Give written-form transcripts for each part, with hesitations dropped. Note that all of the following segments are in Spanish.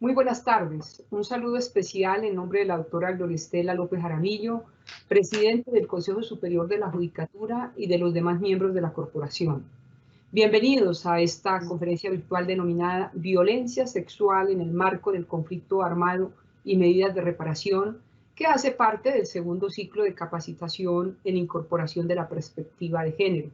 Muy buenas tardes. Un saludo especial en nombre de la doctora Gloria Estela López Jaramillo, presidente del Consejo Superior de la Judicatura y de los demás miembros de la corporación. Bienvenidos a esta conferencia virtual denominada Violencia Sexual en el marco del conflicto armado y medidas de reparación, que hace parte del segundo ciclo de capacitación en incorporación de la perspectiva de género.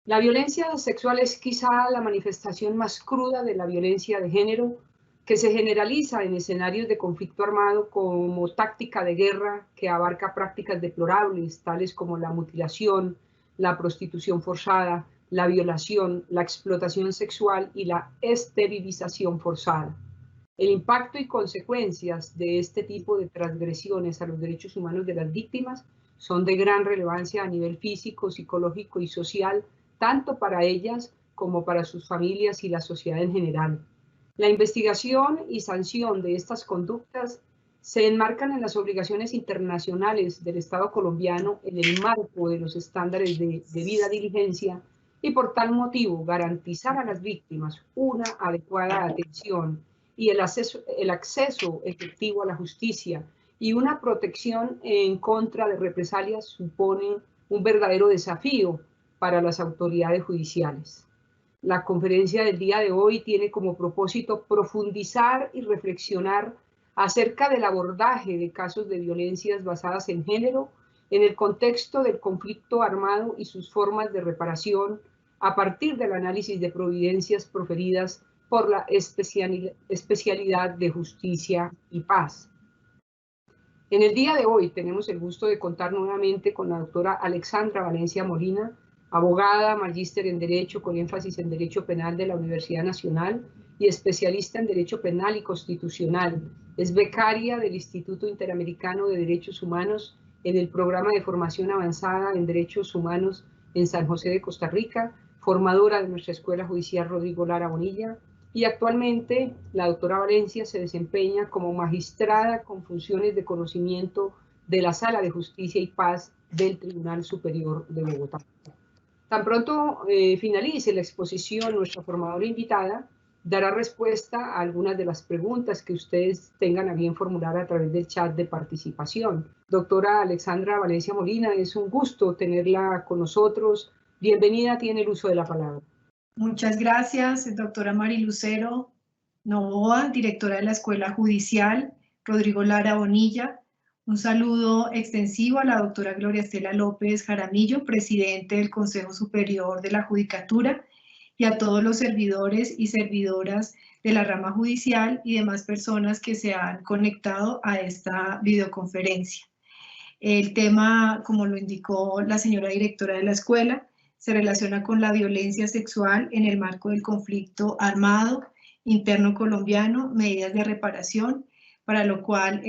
La violencia sexual es quizá la manifestación más cruda de la violencia de género, que se generaliza en escenarios de conflicto armado como táctica de guerra que abarca prácticas deplorables, tales como la mutilación, la prostitución forzada, la violación, la explotación sexual y la esterilización forzada. El impacto y consecuencias de este tipo de transgresiones a los derechos humanos de las víctimas son de gran relevancia a nivel físico, psicológico y social, tanto para ellas como para sus familias y la sociedad en general. La investigación y sanción de estas conductas se enmarcan en las obligaciones internacionales del Estado colombiano en el marco de los estándares de debida diligencia y por tal motivo garantizar a las víctimas una adecuada atención y el acceso efectivo a la justicia y una protección en contra de represalias suponen un verdadero desafío para las autoridades judiciales. La conferencia del día de hoy tiene como propósito profundizar y reflexionar acerca del abordaje de casos de violencias basadas en género en el contexto del conflicto armado y sus formas de reparación a partir del análisis de providencias proferidas por la especialidad de Justicia y Paz. En el día de hoy tenemos el gusto de contar nuevamente con la doctora Alexandra Valencia Molina, abogada, magíster en Derecho con énfasis en Derecho Penal de la Universidad Nacional y especialista en Derecho Penal y Constitucional. Es becaria del Instituto Interamericano de Derechos Humanos en el Programa de Formación Avanzada en Derechos Humanos en San José de Costa Rica, formadora de nuestra Escuela Judicial Rodrigo Lara Bonilla, y actualmente la doctora Valencia se desempeña como magistrada con funciones de conocimiento de la Sala de Justicia y Paz del Tribunal Superior de Bogotá. Tan pronto finalice la exposición, nuestra formadora invitada dará respuesta a algunas de las preguntas que ustedes tengan a bien formular a través del chat de participación. Doctora Alexandra Valencia Molina, es un gusto tenerla con nosotros. Bienvenida, tiene el uso de la palabra. Muchas gracias, doctora Marilucero Novoa, directora de la Escuela Judicial Rodrigo Lara Bonilla. Un saludo extensivo a la doctora Gloria Estela López Jaramillo, presidente del Consejo Superior de la Judicatura, y a todos los servidores y servidoras de la rama judicial y demás personas que se han conectado a esta videoconferencia. El tema, como lo indicó la señora directora de la escuela, se relaciona con la violencia sexual en el marco del conflicto armado interno colombiano, medidas de reparación, para lo cual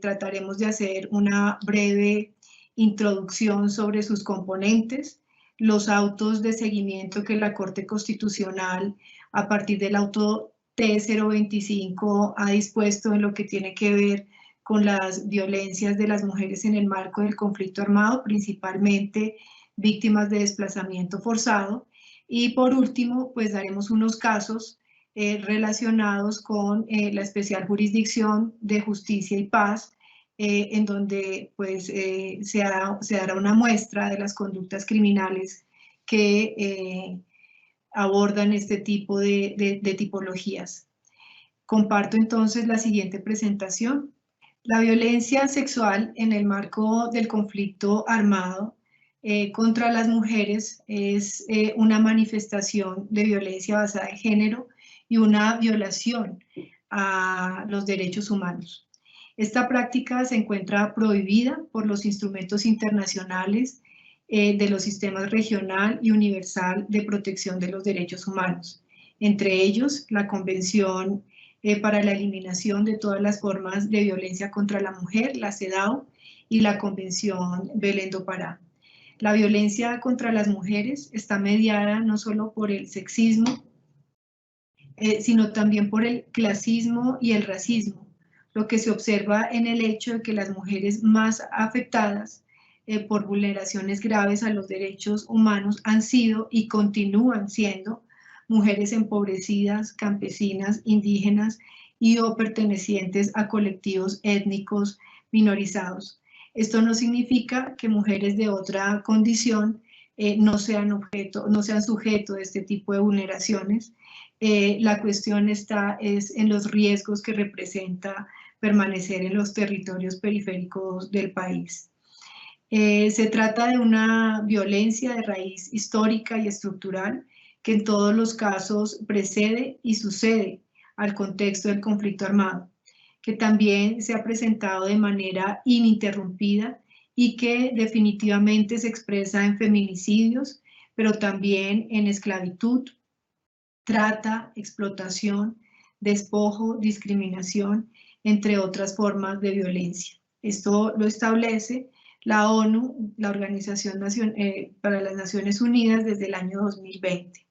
trataremos de hacer una breve introducción sobre sus componentes, los autos de seguimiento que la Corte Constitucional, a partir del auto T025, ha dispuesto en lo que tiene que ver con las violencias de las mujeres en el marco del conflicto armado, principalmente víctimas de desplazamiento forzado. Y por último, pues daremos unos casos relacionados con la especial jurisdicción de Justicia y Paz, en donde pues se dará una muestra de las conductas criminales que abordan este tipo de tipologías. Comparto entonces la siguiente presentación. La violencia sexual en el marco del conflicto armado contra las mujeres es una manifestación de violencia basada en género y una violación a los derechos humanos. Esta práctica se encuentra prohibida por los instrumentos internacionales de los sistemas regional y universal de protección de los derechos humanos, entre ellos la Convención para la eliminación de todas las formas de violencia contra la mujer, la CEDAW, y la Convención Belén do Pará. La violencia contra las mujeres está mediada no solo por el sexismo, sino también por el clasismo y el racismo, lo que se observa en el hecho de que las mujeres más afectadas por vulneraciones graves a los derechos humanos han sido y continúan siendo mujeres empobrecidas, campesinas, indígenas y o pertenecientes a colectivos étnicos minorizados. Esto no significa que mujeres de otra condición no sean sujetos de este tipo de vulneraciones. La cuestión es en los riesgos que representa permanecer en los territorios periféricos del país. Se trata de una violencia de raíz histórica y estructural que en todos los casos precede y sucede al contexto del conflicto armado, que también se ha presentado de manera ininterrumpida y que definitivamente se expresa en feminicidios, pero también en esclavitud, trata, explotación, despojo, discriminación, entre otras formas de violencia. Esto lo establece la ONU, la Organización para las Naciones Unidas, desde el año 2020.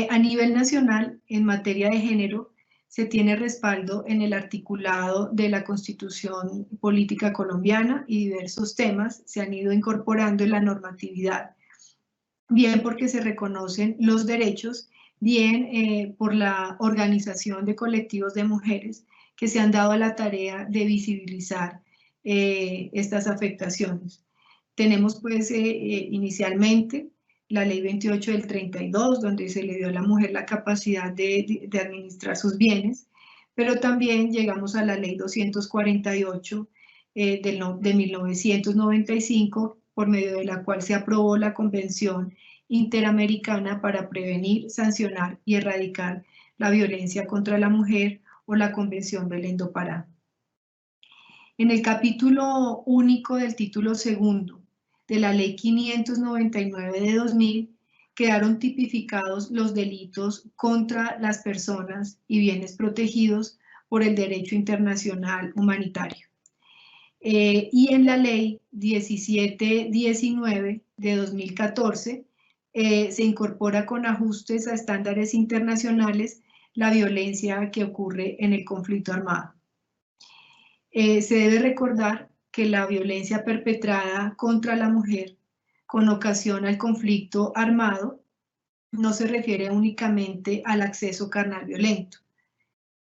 A nivel nacional, en materia de género, se tiene respaldo en el articulado de la Constitución Política Colombiana y diversos temas se han ido incorporando en la normatividad, bien porque se reconocen los derechos, bien por la organización de colectivos de mujeres que se han dado a la tarea de visibilizar estas afectaciones. Tenemos pues inicialmente la ley 28 del 32, donde se le dio a la mujer la capacidad de administrar sus bienes, pero también llegamos a la ley 248 de 1995, por medio de la cual se aprobó la Convención Interamericana para prevenir, sancionar y erradicar la violencia contra la mujer, o la Convención Belén do Pará. En el capítulo único del título segundo de la Ley 599 de 2000, quedaron tipificados los delitos contra las personas y bienes protegidos por el derecho internacional humanitario. Y en la Ley 1719 de 2014 se incorpora con ajustes a estándares internacionales la violencia que ocurre en el conflicto armado. Se debe recordar que la violencia perpetrada contra la mujer con ocasión al conflicto armado no se refiere únicamente al acceso carnal violento.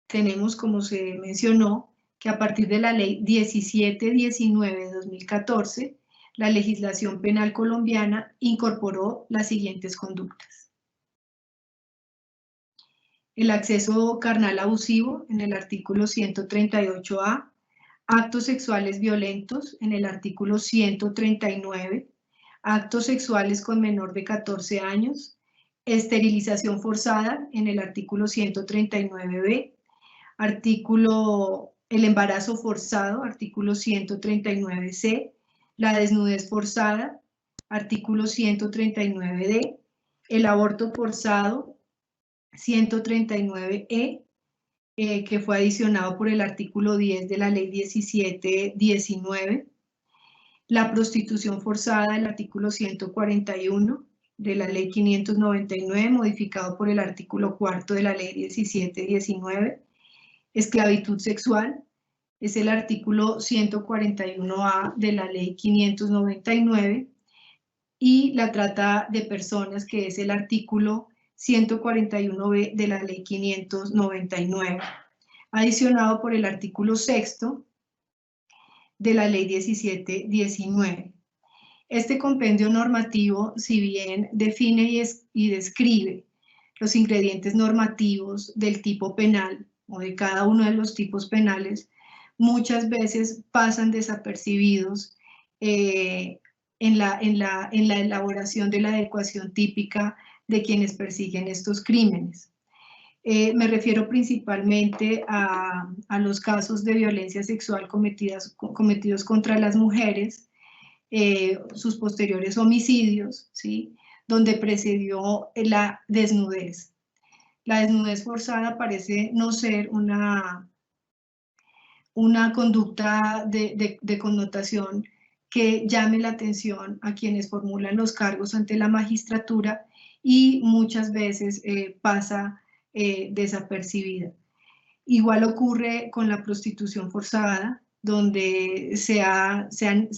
Tenemos, como se mencionó, que a partir de la Ley 1719 de 2014, la legislación penal colombiana incorporó las siguientes conductas. El acceso carnal abusivo en el artículo 138A, actos sexuales violentos en el artículo 139, actos sexuales con menor de 14 años, esterilización forzada en el artículo 139B, el embarazo forzado, artículo 139C, la desnudez forzada, artículo 139D, el aborto forzado, 139E, que fue adicionado por el artículo 10 de la ley 1719, la prostitución forzada, el artículo 141 de la ley 599, modificado por el artículo 4 de la ley 1719, esclavitud sexual, es el artículo 141A de la ley 599, y la trata de personas, que es el artículo 141B de la ley 599, adicionado por el artículo 6 de la ley 1719. Este compendio normativo, si bien define y describe los ingredientes normativos del tipo penal o de cada uno de los tipos penales, muchas veces pasan desapercibidos en la elaboración de la adecuación típica de quienes persiguen estos crímenes. Me refiero principalmente a los casos de violencia sexual cometidos contra las mujeres, sus posteriores homicidios, ¿sí?, donde precedió la desnudez. La desnudez forzada parece no ser una conducta de connotación que llame la atención a quienes formulan los cargos ante la magistratura, y muchas veces pasa desapercibida. Igual ocurre con la prostitución forzada, donde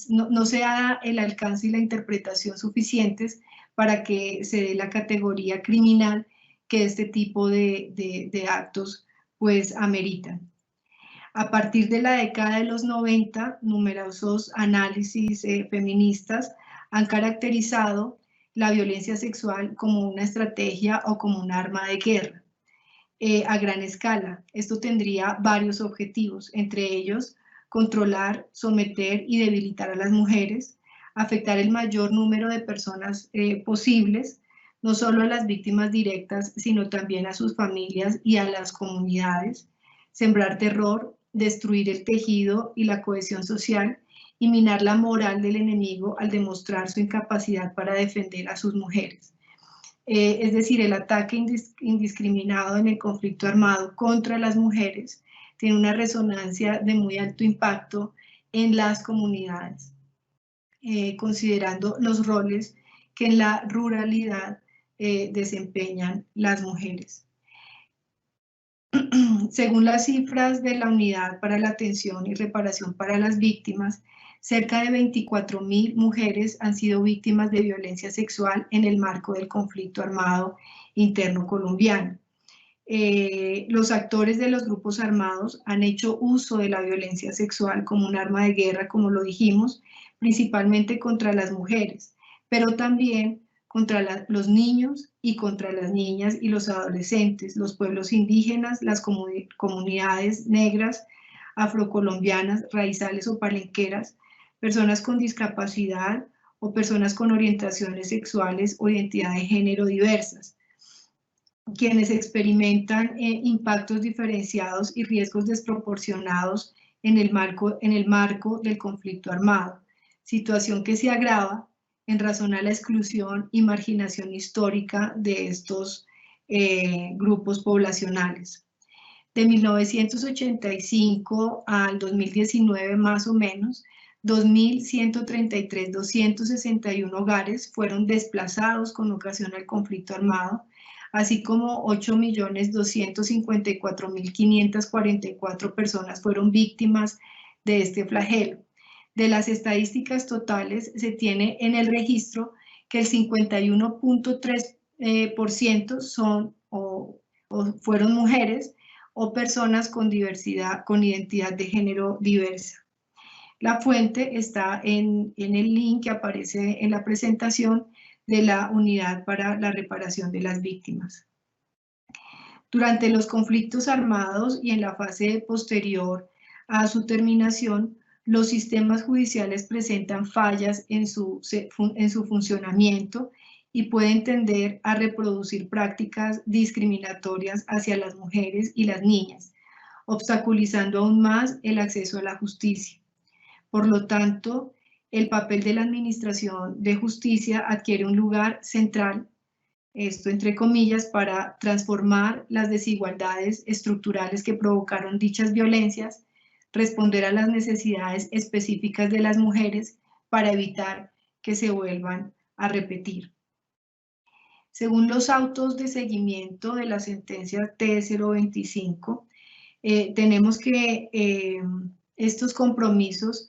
no se da el alcance y la interpretación suficientes para que se dé la categoría criminal que este tipo de actos pues ameritan. A partir de la década de los 90, numerosos análisis feministas han caracterizado la violencia sexual como una estrategia o como un arma de guerra a gran escala. Esto tendría varios objetivos, entre ellos controlar, someter y debilitar a las mujeres, afectar el mayor número de personas posibles, no solo a las víctimas directas, sino también a sus familias y a las comunidades, sembrar terror, destruir el tejido y la cohesión social y minar la moral del enemigo al demostrar su incapacidad para defender a sus mujeres. Es decir, el ataque indiscriminado en el conflicto armado contra las mujeres tiene una resonancia de muy alto impacto en las comunidades, considerando los roles que en la ruralidad desempeñan las mujeres. Según las cifras de la Unidad para la Atención y Reparación para las Víctimas, cerca de 24.000 mujeres han sido víctimas de violencia sexual en el marco del conflicto armado interno colombiano. Los actores de los grupos armados han hecho uso de la violencia sexual como un arma de guerra, como lo dijimos, principalmente contra las mujeres, pero también contra los niños y contra las niñas y los adolescentes, los pueblos indígenas, las comunidades negras, afrocolombianas, raizales o palenqueras, personas con discapacidad o personas con orientaciones sexuales o identidad de género diversas, quienes experimentan impactos diferenciados y riesgos desproporcionados en el marco del conflicto armado, situación que se agrava en razón a la exclusión y marginación histórica de estos grupos poblacionales. De 1985 al 2019 más o menos, 2.133.261 hogares fueron desplazados con ocasión al conflicto armado, así como 8.254.544 personas fueron víctimas de este flagelo. De las estadísticas totales, se tiene en el registro que el 51.3% son o fueron mujeres o personas con diversidad, con identidad de género diversa. La fuente está en el link que aparece en la presentación de la Unidad para la Reparación de las Víctimas. Durante los conflictos armados y en la fase posterior a su terminación, los sistemas judiciales presentan fallas en su funcionamiento y pueden tender a reproducir prácticas discriminatorias hacia las mujeres y las niñas, obstaculizando aún más el acceso a la justicia. Por lo tanto, el papel de la Administración de Justicia adquiere un lugar central, esto entre comillas, para transformar las desigualdades estructurales que provocaron dichas violencias, responder a las necesidades específicas de las mujeres para evitar que se vuelvan a repetir. Según los autos de seguimiento de la sentencia T025, tenemos que estos compromisos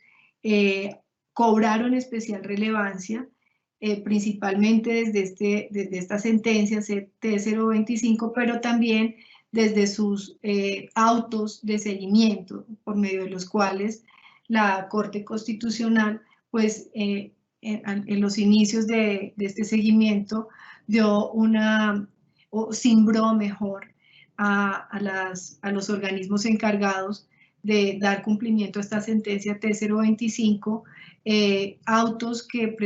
cobraron especial relevancia, principalmente desde esta sentencia T025, pero también desde sus autos de seguimiento, por medio de los cuales la Corte Constitucional, pues en los inicios de este seguimiento, cimbró mejor a los organismos encargados de dar cumplimiento a esta sentencia T025, autos que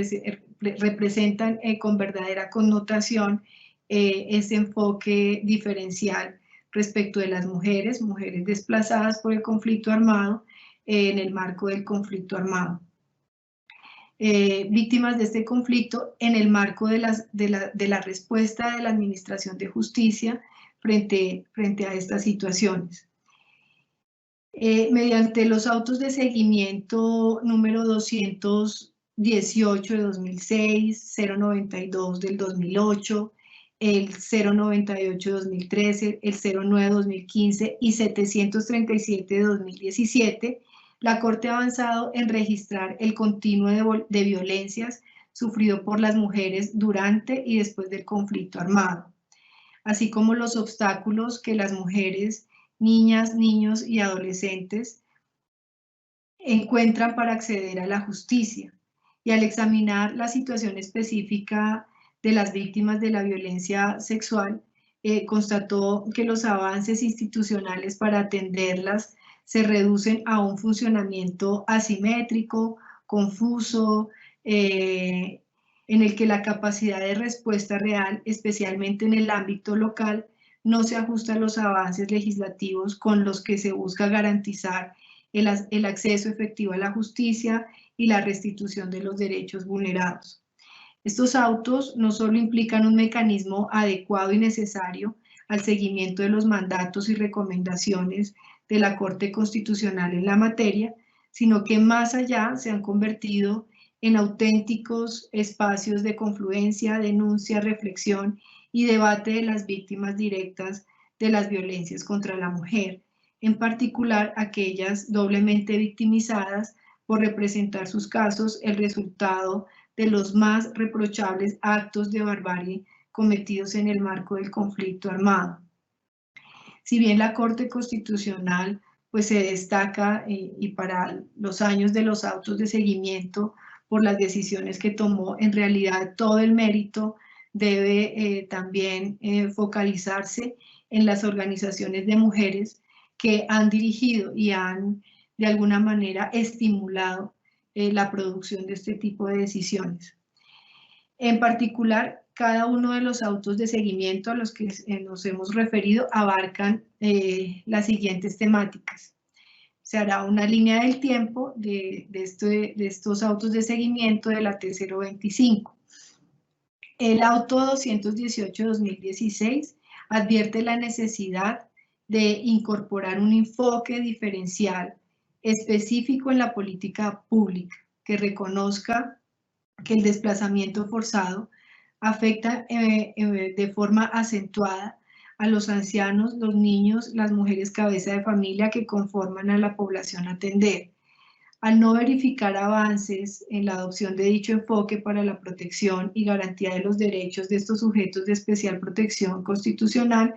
representan con verdadera connotación ese enfoque diferencial respecto de las mujeres desplazadas por el conflicto armado en el marco del conflicto armado. Víctimas de este conflicto en el marco de la respuesta de la Administración de Justicia frente a estas situaciones. Mediante los autos de seguimiento número 218 de 2006, 092 del 2008, el 098 de 2013, el 09 de 2015 y 737 de 2017, la Corte ha avanzado en registrar el continuo de violencias sufrido por las mujeres durante y después del conflicto armado, así como los obstáculos que las mujeres, niñas, niños y adolescentes encuentran para acceder a la justicia. Y al examinar la situación específica de las víctimas de la violencia sexual, constató que los avances institucionales para atenderlas se reducen a un funcionamiento asimétrico, confuso, en el que la capacidad de respuesta real, especialmente en el ámbito local, no se ajusta a los avances legislativos con los que se busca garantizar el acceso efectivo a la justicia y la restitución de los derechos vulnerados. Estos autos no solo implican un mecanismo adecuado y necesario al seguimiento de los mandatos y recomendaciones de la Corte Constitucional en la materia, sino que más allá se han convertido en auténticos espacios de confluencia, denuncia, reflexión y debate de las víctimas directas de las violencias contra la mujer, en particular aquellas doblemente victimizadas por representar sus casos el resultado de los más reprochables actos de barbarie cometidos en el marco del conflicto armado. Si bien la Corte Constitucional pues se destaca y para los años de los autos de seguimiento por las decisiones que tomó, en realidad todo el mérito debe también focalizarse en las organizaciones de mujeres que han dirigido y han de alguna manera estimulado la producción de este tipo de decisiones. En particular, cada uno de los autos de seguimiento a los que nos hemos referido abarcan las siguientes temáticas. Se hará una línea del tiempo de estos autos de seguimiento de la T025. El auto 218-2016 advierte la necesidad de incorporar un enfoque diferencial específico en la política pública que reconozca que el desplazamiento forzado afecta de forma acentuada a los ancianos, los niños, las mujeres cabeza de familia que conforman a la población a atender. Al no verificar avances en la adopción de dicho enfoque para la protección y garantía de los derechos de estos sujetos de especial protección constitucional,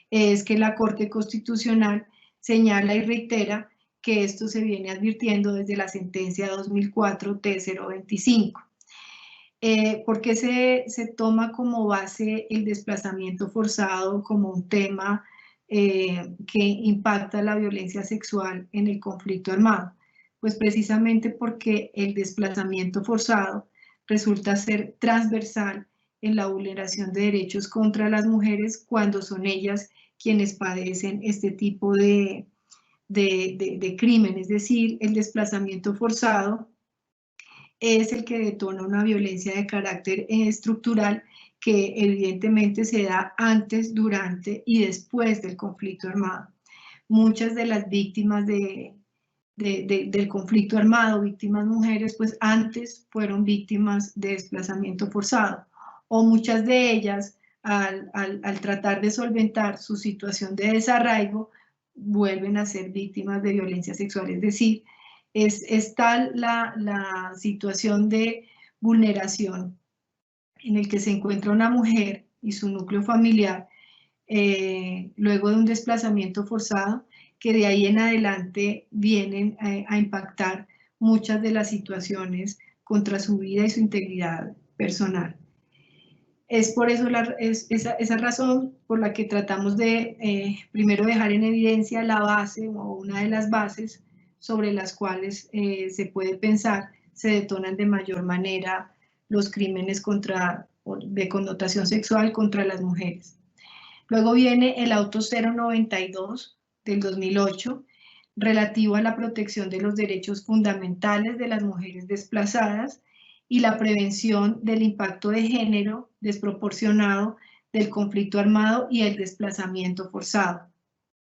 es que la Corte Constitucional señala y reitera que esto se viene advirtiendo desde la sentencia 2004 T025. ¿Por qué se toma como base el desplazamiento forzado como un tema que impacta la violencia sexual en el conflicto armado? Pues precisamente porque el desplazamiento forzado resulta ser transversal en la vulneración de derechos contra las mujeres cuando son ellas quienes padecen este tipo de crimen. Es decir, el desplazamiento forzado es el que detona una violencia de carácter estructural que evidentemente se da antes, durante y después del conflicto armado. Muchas de las víctimas del conflicto armado, víctimas mujeres, pues antes fueron víctimas de desplazamiento forzado, o muchas de ellas al tratar de solventar su situación de desarraigo vuelven a ser víctimas de violencia sexual. Es decir, es tal la situación de vulneración en el que se encuentra una mujer y su núcleo familiar luego de un desplazamiento forzado, que de ahí en adelante vienen a impactar muchas de las situaciones contra su vida y su integridad personal. Es por eso esa razón por la que tratamos de primero dejar en evidencia la base o una de las bases sobre las cuales se puede pensar se detonan de mayor manera los crímenes de connotación sexual contra las mujeres. Luego viene el auto 092 del 2008, relativo a la protección de los derechos fundamentales de las mujeres desplazadas y la prevención del impacto de género desproporcionado del conflicto armado y el desplazamiento forzado.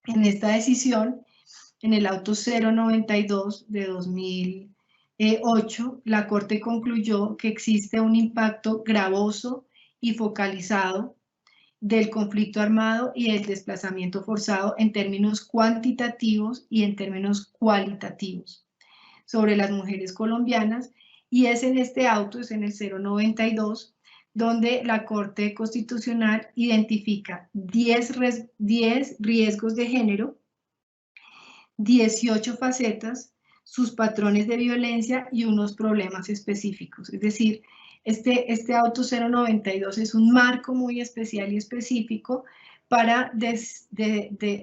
En esta decisión, en el auto 092 de 2008, la Corte concluyó que existe un impacto gravoso y focalizado del conflicto armado y el desplazamiento forzado en términos cuantitativos y en términos cualitativos sobre las mujeres colombianas y es en este auto, es en el 092, donde la Corte Constitucional identifica 10 riesgos de género, 18 facetas, sus patrones de violencia y unos problemas específicos. Es decir, este auto 092 es un marco muy especial y específico para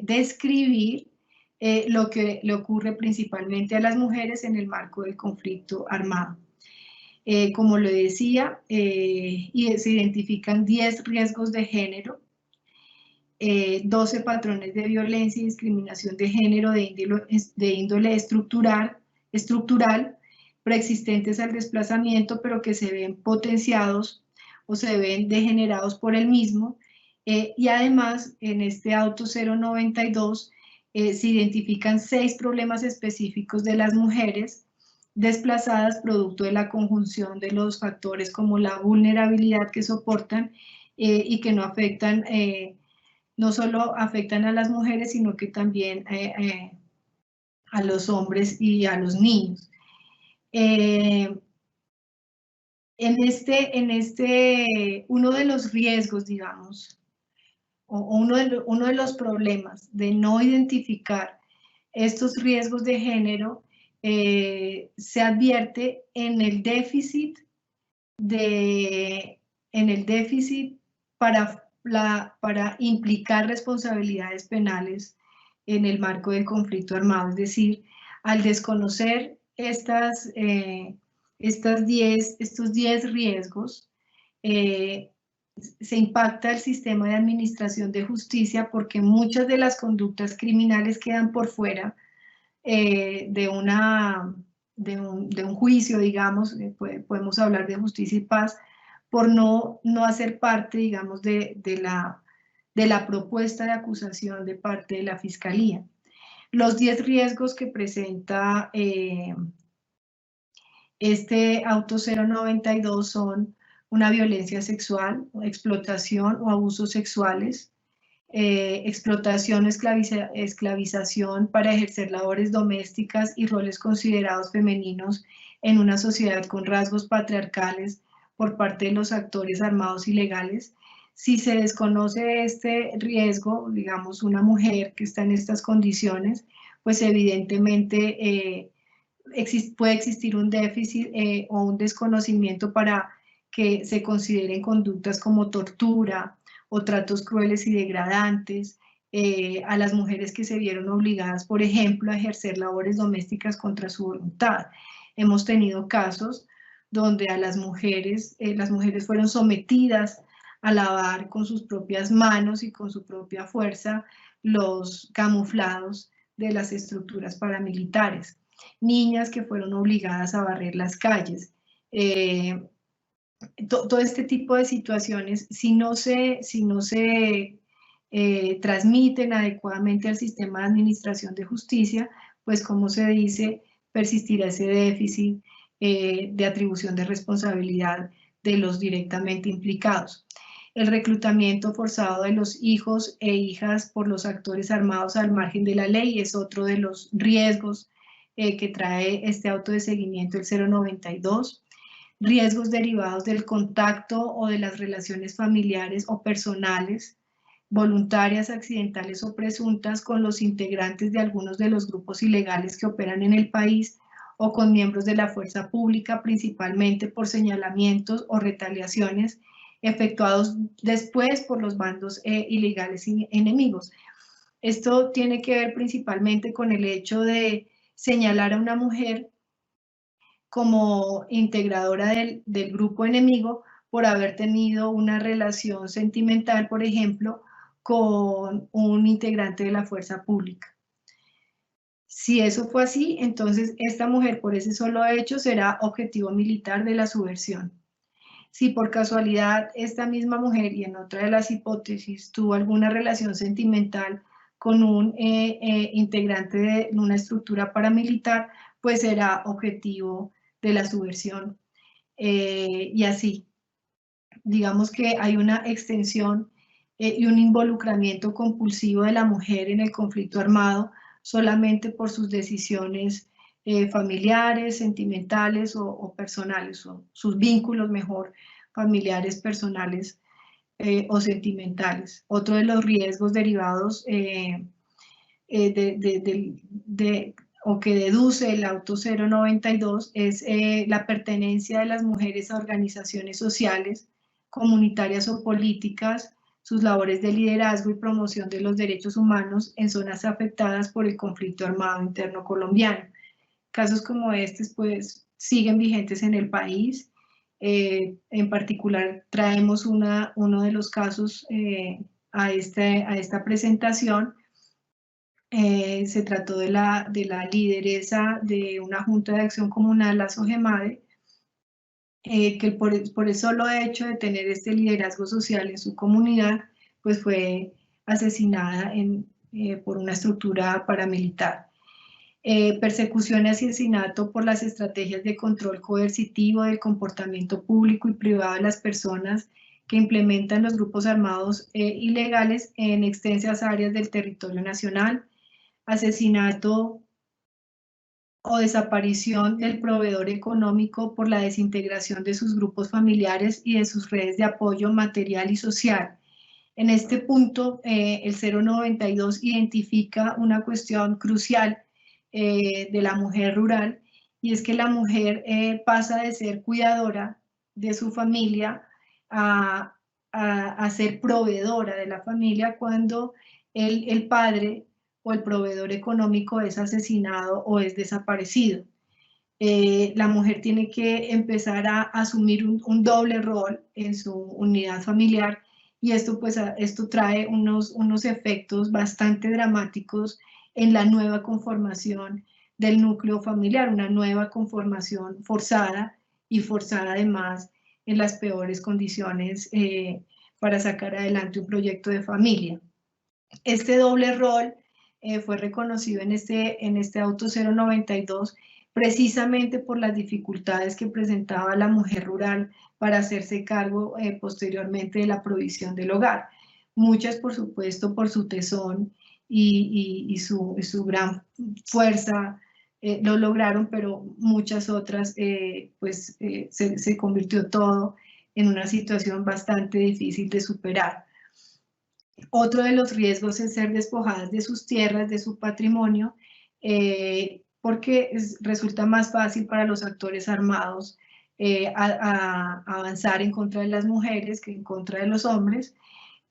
describir lo que le ocurre principalmente a las mujeres en el marco del conflicto armado. Como le decía, se identifican 10 riesgos de género, 12 patrones de violencia y discriminación de género de índole estructural, preexistentes al desplazamiento, pero que se ven potenciados o se ven degenerados por el mismo. Y además, en este auto 092 se identifican 6 problemas específicos de las mujeres desplazadas producto de la conjunción de los factores como la vulnerabilidad que soportan y que no afectan, no solo afectan a las mujeres, sino que también a los hombres y a los niños. Uno de los riesgos, digamos, o uno de los problemas de no identificar estos riesgos de género se advierte en el déficit para implicar responsabilidades penales en el marco del conflicto armado. Es decir, al desconocer estos 10 riesgos, se impacta el sistema de administración de justicia porque muchas de las conductas criminales quedan por fuera de un juicio, digamos, podemos hablar de justicia y paz, por no hacer parte, digamos, de la propuesta de acusación de parte de la Fiscalía. Los 10 riesgos que presenta este auto 092 son una violencia sexual, explotación o abusos sexuales, explotación, esclavización para ejercer labores domésticas y roles considerados femeninos en una sociedad con rasgos patriarcales por parte de los actores armados y legales. Si se desconoce este riesgo, digamos, una mujer que está en estas condiciones, pues evidentemente puede existir un déficit o un desconocimiento para que se consideren conductas como tortura o tratos crueles y degradantes a las mujeres que se vieron obligadas, por ejemplo, a ejercer labores domésticas contra su voluntad. Hemos tenido casos donde a las mujeres fueron sometidas a lavar con sus propias manos y con su propia fuerza los camuflados de las estructuras paramilitares. Niñas que fueron obligadas a barrer las calles. Todo este tipo de situaciones, si no se transmiten adecuadamente al sistema de administración de justicia, pues como se dice, persistirá ese déficit de atribución de responsabilidad de los directamente implicados. El reclutamiento forzado de los hijos e hijas por los actores armados al margen de la ley es otro de los riesgos que trae este auto de seguimiento, el 092. Riesgos derivados del contacto o de las relaciones familiares o personales, voluntarias, accidentales o presuntas con los integrantes de algunos de los grupos ilegales que operan en el país o con miembros de la fuerza pública, principalmente por señalamientos o retaliaciones efectuados después por los bandos ilegales enemigos. Esto tiene que ver principalmente con el hecho de señalar a una mujer como integradora del grupo enemigo por haber tenido una relación sentimental, por ejemplo, con un integrante de la fuerza pública. Si eso fue así, entonces esta mujer por ese solo hecho será objetivo militar de la subversión. Si por casualidad esta misma mujer, y en otra de las hipótesis, tuvo alguna relación sentimental con un integrante de una estructura paramilitar, pues será objetivo de la subversión. Y así, digamos que hay una extensión y un involucramiento compulsivo de la mujer en el conflicto armado solamente por sus decisiones familiares, sentimentales o personales, o sus vínculos mejor, familiares, personales o sentimentales. Otro de los riesgos derivados o que deduce el auto 092 es la pertenencia de las mujeres a organizaciones sociales, comunitarias o políticas, sus labores de liderazgo y promoción de los derechos humanos en zonas afectadas por el conflicto armado interno colombiano. Casos como estos pues siguen vigentes en el país. En particular traemos uno de los casos a esta presentación. Se trató de la lideresa de una Junta de Acción Comunal, la SOGEMADE, que por el solo hecho de tener este liderazgo social en su comunidad, pues fue asesinada por una estructura paramilitar. Persecución y asesinato por las estrategias de control coercitivo del comportamiento público y privado de las personas que implementan los grupos armados ilegales en extensas áreas del territorio nacional. Asesinato o desaparición del proveedor económico por la desintegración de sus grupos familiares y de sus redes de apoyo material y social. En este punto, el 092 identifica una cuestión crucial de la mujer rural, y es que la mujer pasa de ser cuidadora de su familia a ser proveedora de la familia cuando el padre o el proveedor económico es asesinado o es desaparecido. La mujer tiene que empezar a asumir un doble rol en su unidad familiar, y esto trae unos efectos bastante dramáticos en la nueva conformación del núcleo familiar, una nueva conformación forzada, y forzada además en las peores condiciones para sacar adelante un proyecto de familia. Este doble rol fue reconocido en este auto 092 precisamente por las dificultades que presentaba la mujer rural para hacerse cargo posteriormente de la provisión del hogar. Muchas, por supuesto, por su tesón y su gran fuerza lo lograron, pero muchas otras se convirtió todo en una situación bastante difícil de superar. Otro de los riesgos es ser despojadas de sus tierras, de su patrimonio, porque resulta más fácil para los actores armados avanzar en contra de las mujeres que en contra de los hombres,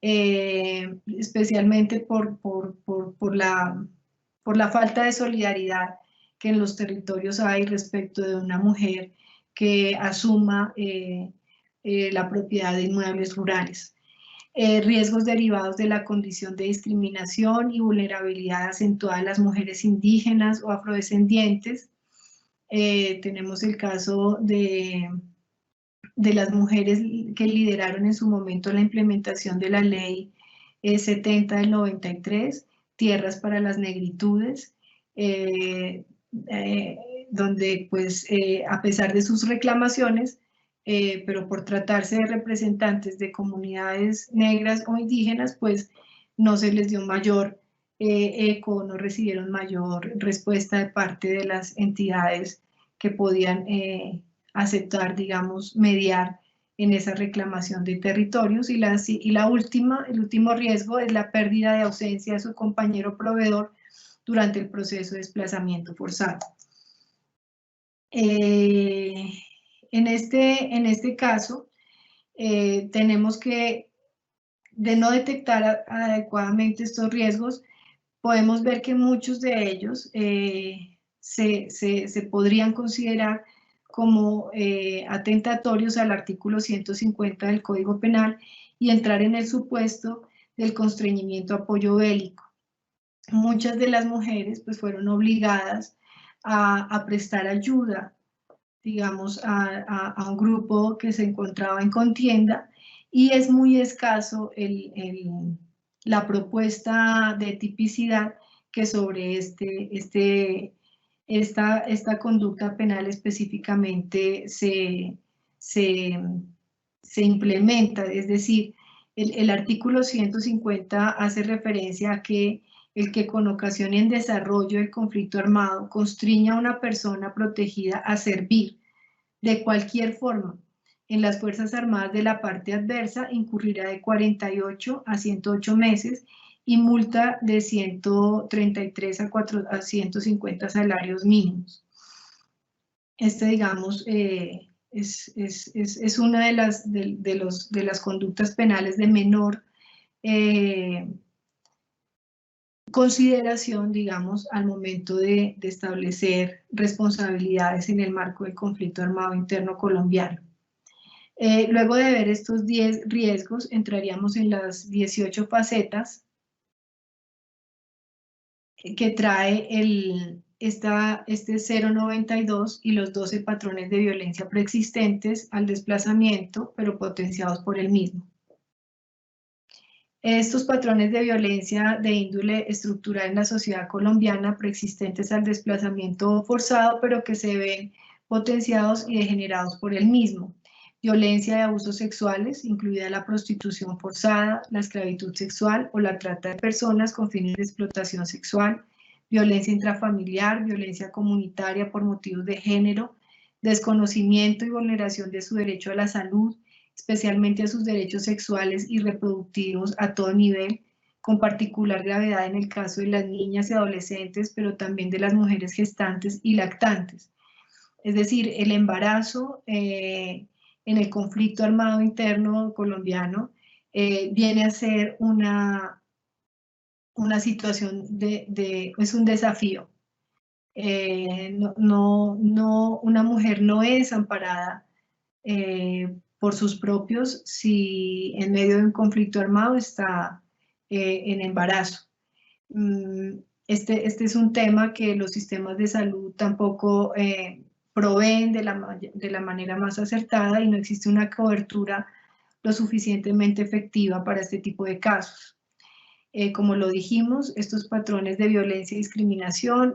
especialmente por la falta de solidaridad que en los territorios hay respecto de una mujer que asuma la propiedad de inmuebles rurales. Riesgos derivados de la condición de discriminación y vulnerabilidad acentuada de las mujeres indígenas o afrodescendientes. Tenemos el caso de las mujeres que lideraron en su momento la implementación de la ley 70 del 93, Tierras para las Negritudes, donde pues a pesar de sus reclamaciones, pero por tratarse de representantes de comunidades negras o indígenas, pues no se les dio mayor eco, no recibieron mayor respuesta de parte de las entidades que podían aceptar, digamos, mediar en esa reclamación de territorios. Y el último riesgo es la pérdida de ausencia de su compañero proveedor durante el proceso de desplazamiento forzado. En este caso, tenemos que, de no detectar adecuadamente estos riesgos, podemos ver que muchos de ellos se podrían considerar como atentatorios al artículo 150 del Código Penal y entrar en el supuesto del constreñimiento a apoyo bélico. Muchas de las mujeres pues fueron obligadas a prestar ayuda, digamos, a un grupo que se encontraba en contienda, y es muy escaso la propuesta de tipicidad que sobre esta conducta penal específicamente se implementa. Es decir, el artículo 150 hace referencia a que el que con ocasión y en desarrollo del conflicto armado constriña a una persona protegida a servir de cualquier forma en las Fuerzas Armadas de la parte adversa, incurrirá de 48 a 108 meses y multa de 133 a 150 salarios mínimos. Digamos, es una de las conductas penales de menor consideración, digamos, al momento de establecer responsabilidades en el marco del conflicto armado interno colombiano. Luego de ver estos 10 riesgos, entraríamos en las 18 facetas que trae este 092 y los 12 patrones de violencia preexistentes al desplazamiento, pero potenciados por el mismo. Estos patrones de violencia de índole estructural en la sociedad colombiana preexistentes al desplazamiento forzado, pero que se ven potenciados y degenerados por el mismo. Violencia y abusos sexuales, incluida la prostitución forzada, la esclavitud sexual o la trata de personas con fines de explotación sexual, violencia intrafamiliar, violencia comunitaria por motivos de género, desconocimiento y vulneración de su derecho a la salud, especialmente a sus derechos sexuales y reproductivos a todo nivel, con particular gravedad en el caso de las niñas y adolescentes, pero también de las mujeres gestantes y lactantes. Es decir, el embarazo en el conflicto armado interno colombiano viene a ser una situación es un desafío. Una mujer no es amparada por sus propios si en medio de un conflicto armado está en embarazo. Este es un tema que los sistemas de salud tampoco proveen de la manera más acertada y no existe una cobertura lo suficientemente efectiva para este tipo de casos. Como lo dijimos, estos patrones de violencia y discriminación,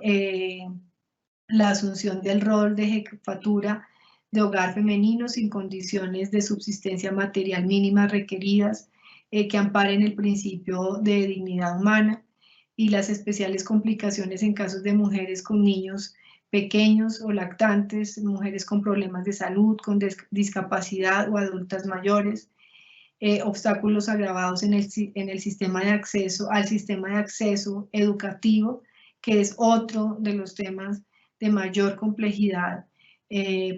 la asunción del rol de jefatura de hogar femenino sin condiciones de subsistencia material mínimas requeridas que amparen el principio de dignidad humana y las especiales complicaciones en casos de mujeres con niños pequeños o lactantes, mujeres con problemas de salud, con discapacidad o adultas mayores, obstáculos agravados en el sistema de acceso al sistema de acceso educativo, que es otro de los temas de mayor complejidad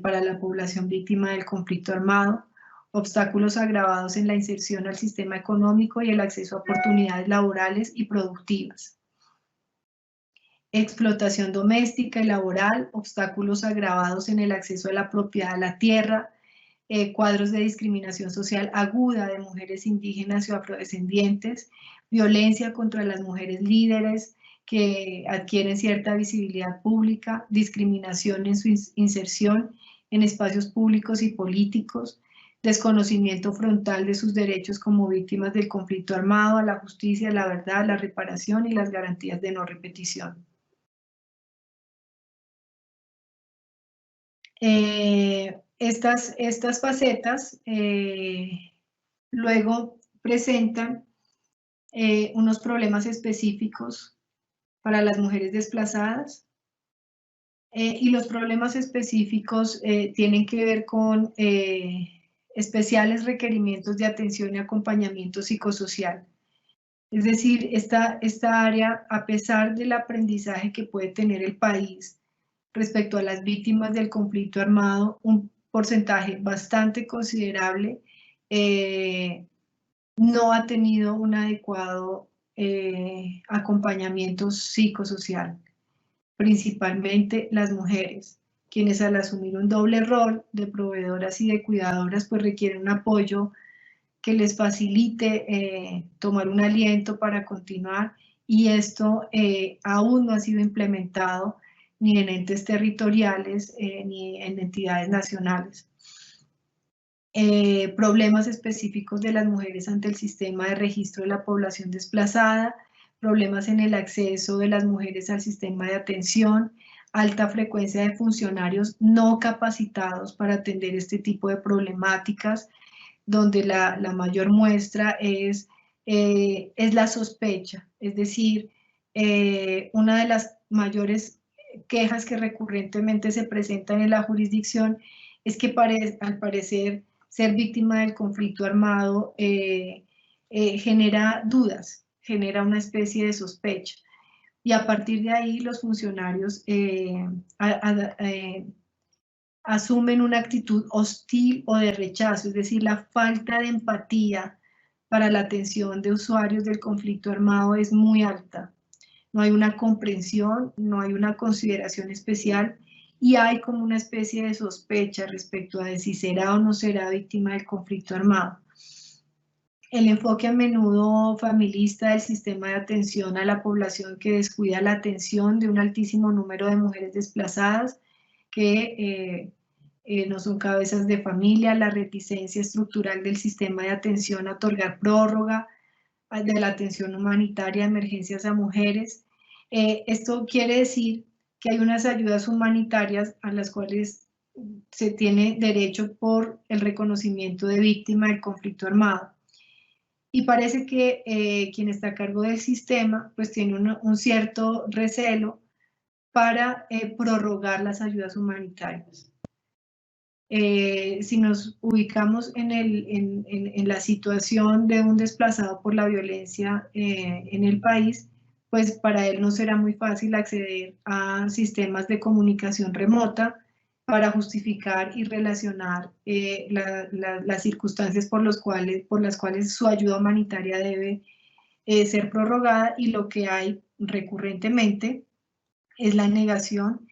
para la población víctima del conflicto armado, obstáculos agravados en la inserción al sistema económico y el acceso a oportunidades laborales y productivas. Explotación doméstica y laboral, obstáculos agravados en el acceso a la propiedad de la tierra, cuadros de discriminación social aguda de mujeres indígenas y afrodescendientes, violencia contra las mujeres líderes que adquieren cierta visibilidad pública, discriminación en su inserción en espacios públicos y políticos, desconocimiento frontal de sus derechos como víctimas del conflicto armado, a la justicia, la verdad, la reparación y las garantías de no repetición. Estas facetas luego presentan unos problemas específicos para las mujeres desplazadas y los problemas específicos tienen que ver con especiales requerimientos de atención y acompañamiento psicosocial. Es decir, esta área, a pesar del aprendizaje que puede tener el país respecto a las víctimas del conflicto armado, un porcentaje bastante considerable no ha tenido un adecuado acompañamiento psicosocial, principalmente las mujeres, quienes al asumir un doble rol de proveedoras y de cuidadoras, pues requieren un apoyo que les facilite tomar un aliento para continuar, y esto aún no ha sido implementado ni en entes territoriales ni en entidades nacionales. Problemas específicos de las mujeres ante el sistema de registro de la población desplazada, problemas en el acceso de las mujeres al sistema de atención, alta frecuencia de funcionarios no capacitados para atender este tipo de problemáticas, donde la mayor muestra es la sospecha, es decir, una de las mayores quejas que recurrentemente se presentan en la jurisdicción es que al parecer ser víctima del conflicto armado genera dudas, genera una especie de sospecha. Y a partir de ahí los funcionarios asumen una actitud hostil o de rechazo, es decir, la falta de empatía para la atención de usuarios del conflicto armado es muy alta. No hay una comprensión, no hay una consideración especial y hay como una especie de sospecha respecto a si será o no será víctima del conflicto armado. El enfoque a menudo familista del sistema de atención a la población que descuida la atención de un altísimo número de mujeres desplazadas que no son cabezas de familia, la reticencia estructural del sistema de atención a otorgar prórroga de la atención humanitaria de emergencias a mujeres. Esto quiere decir que hay unas ayudas humanitarias a las cuales se tiene derecho por el reconocimiento de víctima del conflicto armado. Y parece que quien está a cargo del sistema pues tiene un cierto recelo para prorrogar las ayudas humanitarias. Si nos ubicamos en la situación de un desplazado por la violencia en el país, pues para él no será muy fácil acceder a sistemas de comunicación remota para justificar y relacionar las circunstancias por las cuales su ayuda humanitaria debe ser prorrogada, y lo que hay recurrentemente es la negación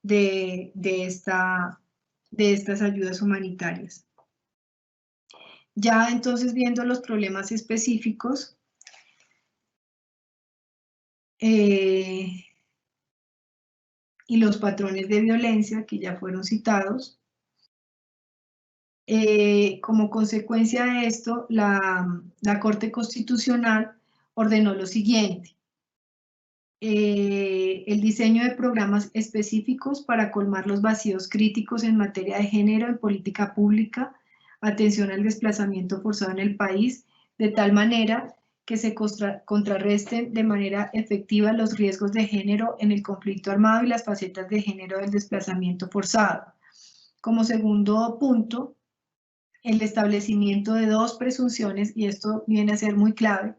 de estas ayudas humanitarias. Ya entonces, viendo los problemas específicos, y los patrones de violencia que ya fueron citados, como consecuencia de esto, la Corte Constitucional ordenó lo siguiente: el diseño de programas específicos para colmar los vacíos críticos en materia de género en política pública, atención al desplazamiento forzado en el país, de tal manera que se contrarresten de manera efectiva los riesgos de género en el conflicto armado y las facetas de género del desplazamiento forzado. Como segundo punto, el establecimiento de dos presunciones, y esto viene a ser muy clave,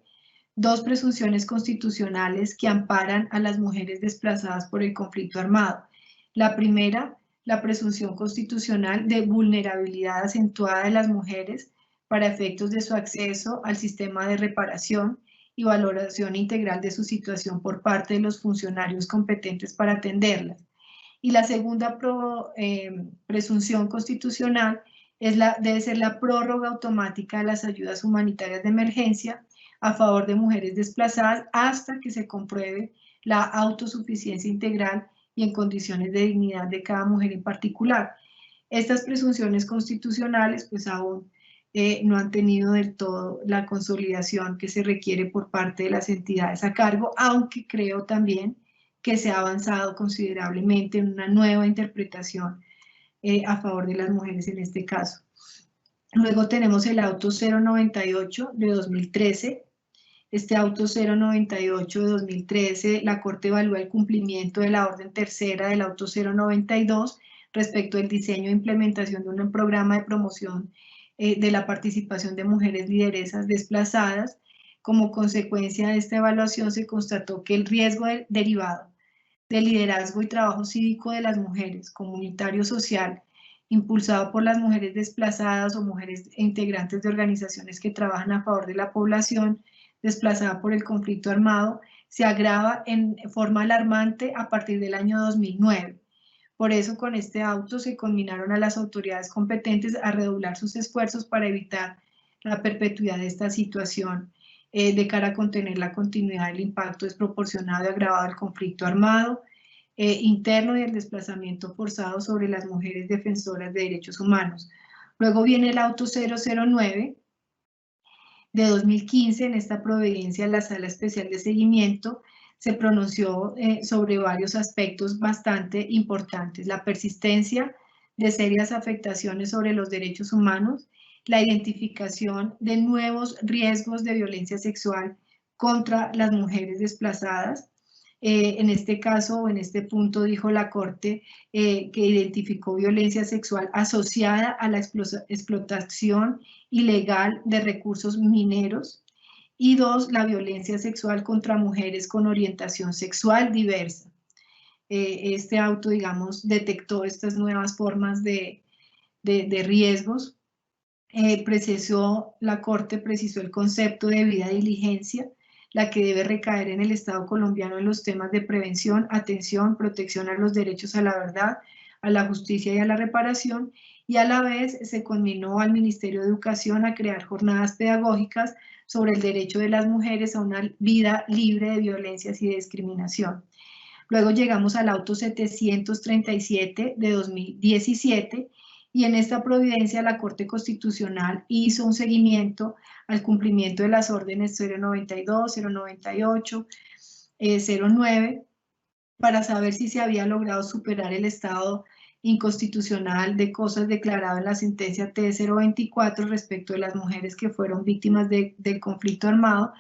dos presunciones constitucionales que amparan a las mujeres desplazadas por el conflicto armado. La primera, la presunción constitucional de vulnerabilidad acentuada de las mujeres para efectos de su acceso al sistema de reparación y valoración integral de su situación por parte de los funcionarios competentes para atenderlas. Y la segunda presunción constitucional debe ser la prórroga automática de las ayudas humanitarias de emergencia a favor de mujeres desplazadas hasta que se compruebe la autosuficiencia integral y en condiciones de dignidad de cada mujer en particular. Estas presunciones constitucionales pues aún no han tenido del todo la consolidación que se requiere por parte de las entidades a cargo, aunque creo también que se ha avanzado considerablemente en una nueva interpretación a favor de las mujeres en este caso. Luego tenemos el auto 098 de 2013. Este auto 098 de 2013, la Corte evalúa el cumplimiento de la orden tercera del auto 092 respecto al diseño e implementación de un programa de promoción de la participación de mujeres lideresas desplazadas. Como consecuencia de esta evaluación se constató que el riesgo derivado del liderazgo y trabajo cívico de las mujeres, comunitario social, impulsado por las mujeres desplazadas o mujeres integrantes de organizaciones que trabajan a favor de la población desplazada por el conflicto armado, se agrava en forma alarmante a partir del año 2009. Por eso, con este auto se conminaron a las autoridades competentes a redoblar sus esfuerzos para evitar la perpetuidad de esta situación de cara a contener la continuidad del impacto desproporcionado y agravado del conflicto armado interno y el desplazamiento forzado sobre las mujeres defensoras de derechos humanos. Luego viene el auto 009 de 2015. En esta providencia la Sala Especial de Seguimiento se pronunció sobre varios aspectos bastante importantes: la persistencia de serias afectaciones sobre los derechos humanos, la identificación de nuevos riesgos de violencia sexual contra las mujeres desplazadas, En este caso o en este punto dijo la Corte que identificó violencia sexual asociada a la explotación ilegal de recursos mineros, y 2, la violencia sexual contra mujeres con orientación sexual diversa. Este auto, digamos, detectó estas nuevas formas de riesgos. La Corte precisó el concepto de debida diligencia, la que debe recaer en el Estado colombiano en los temas de prevención, atención, protección a los derechos a la verdad, a la justicia y a la reparación, y a la vez se conminó al Ministerio de Educación a crear jornadas pedagógicas sobre el derecho de las mujeres a una vida libre de violencias y de discriminación. Luego llegamos al auto 737 de 2017, y en esta providencia la Corte Constitucional hizo un seguimiento al cumplimiento de las órdenes 092, 098, 09, para saber si se había logrado superar el estado inconstitucional de cosas declarado en la sentencia T024 respecto de las mujeres que fueron víctimas del conflicto armado,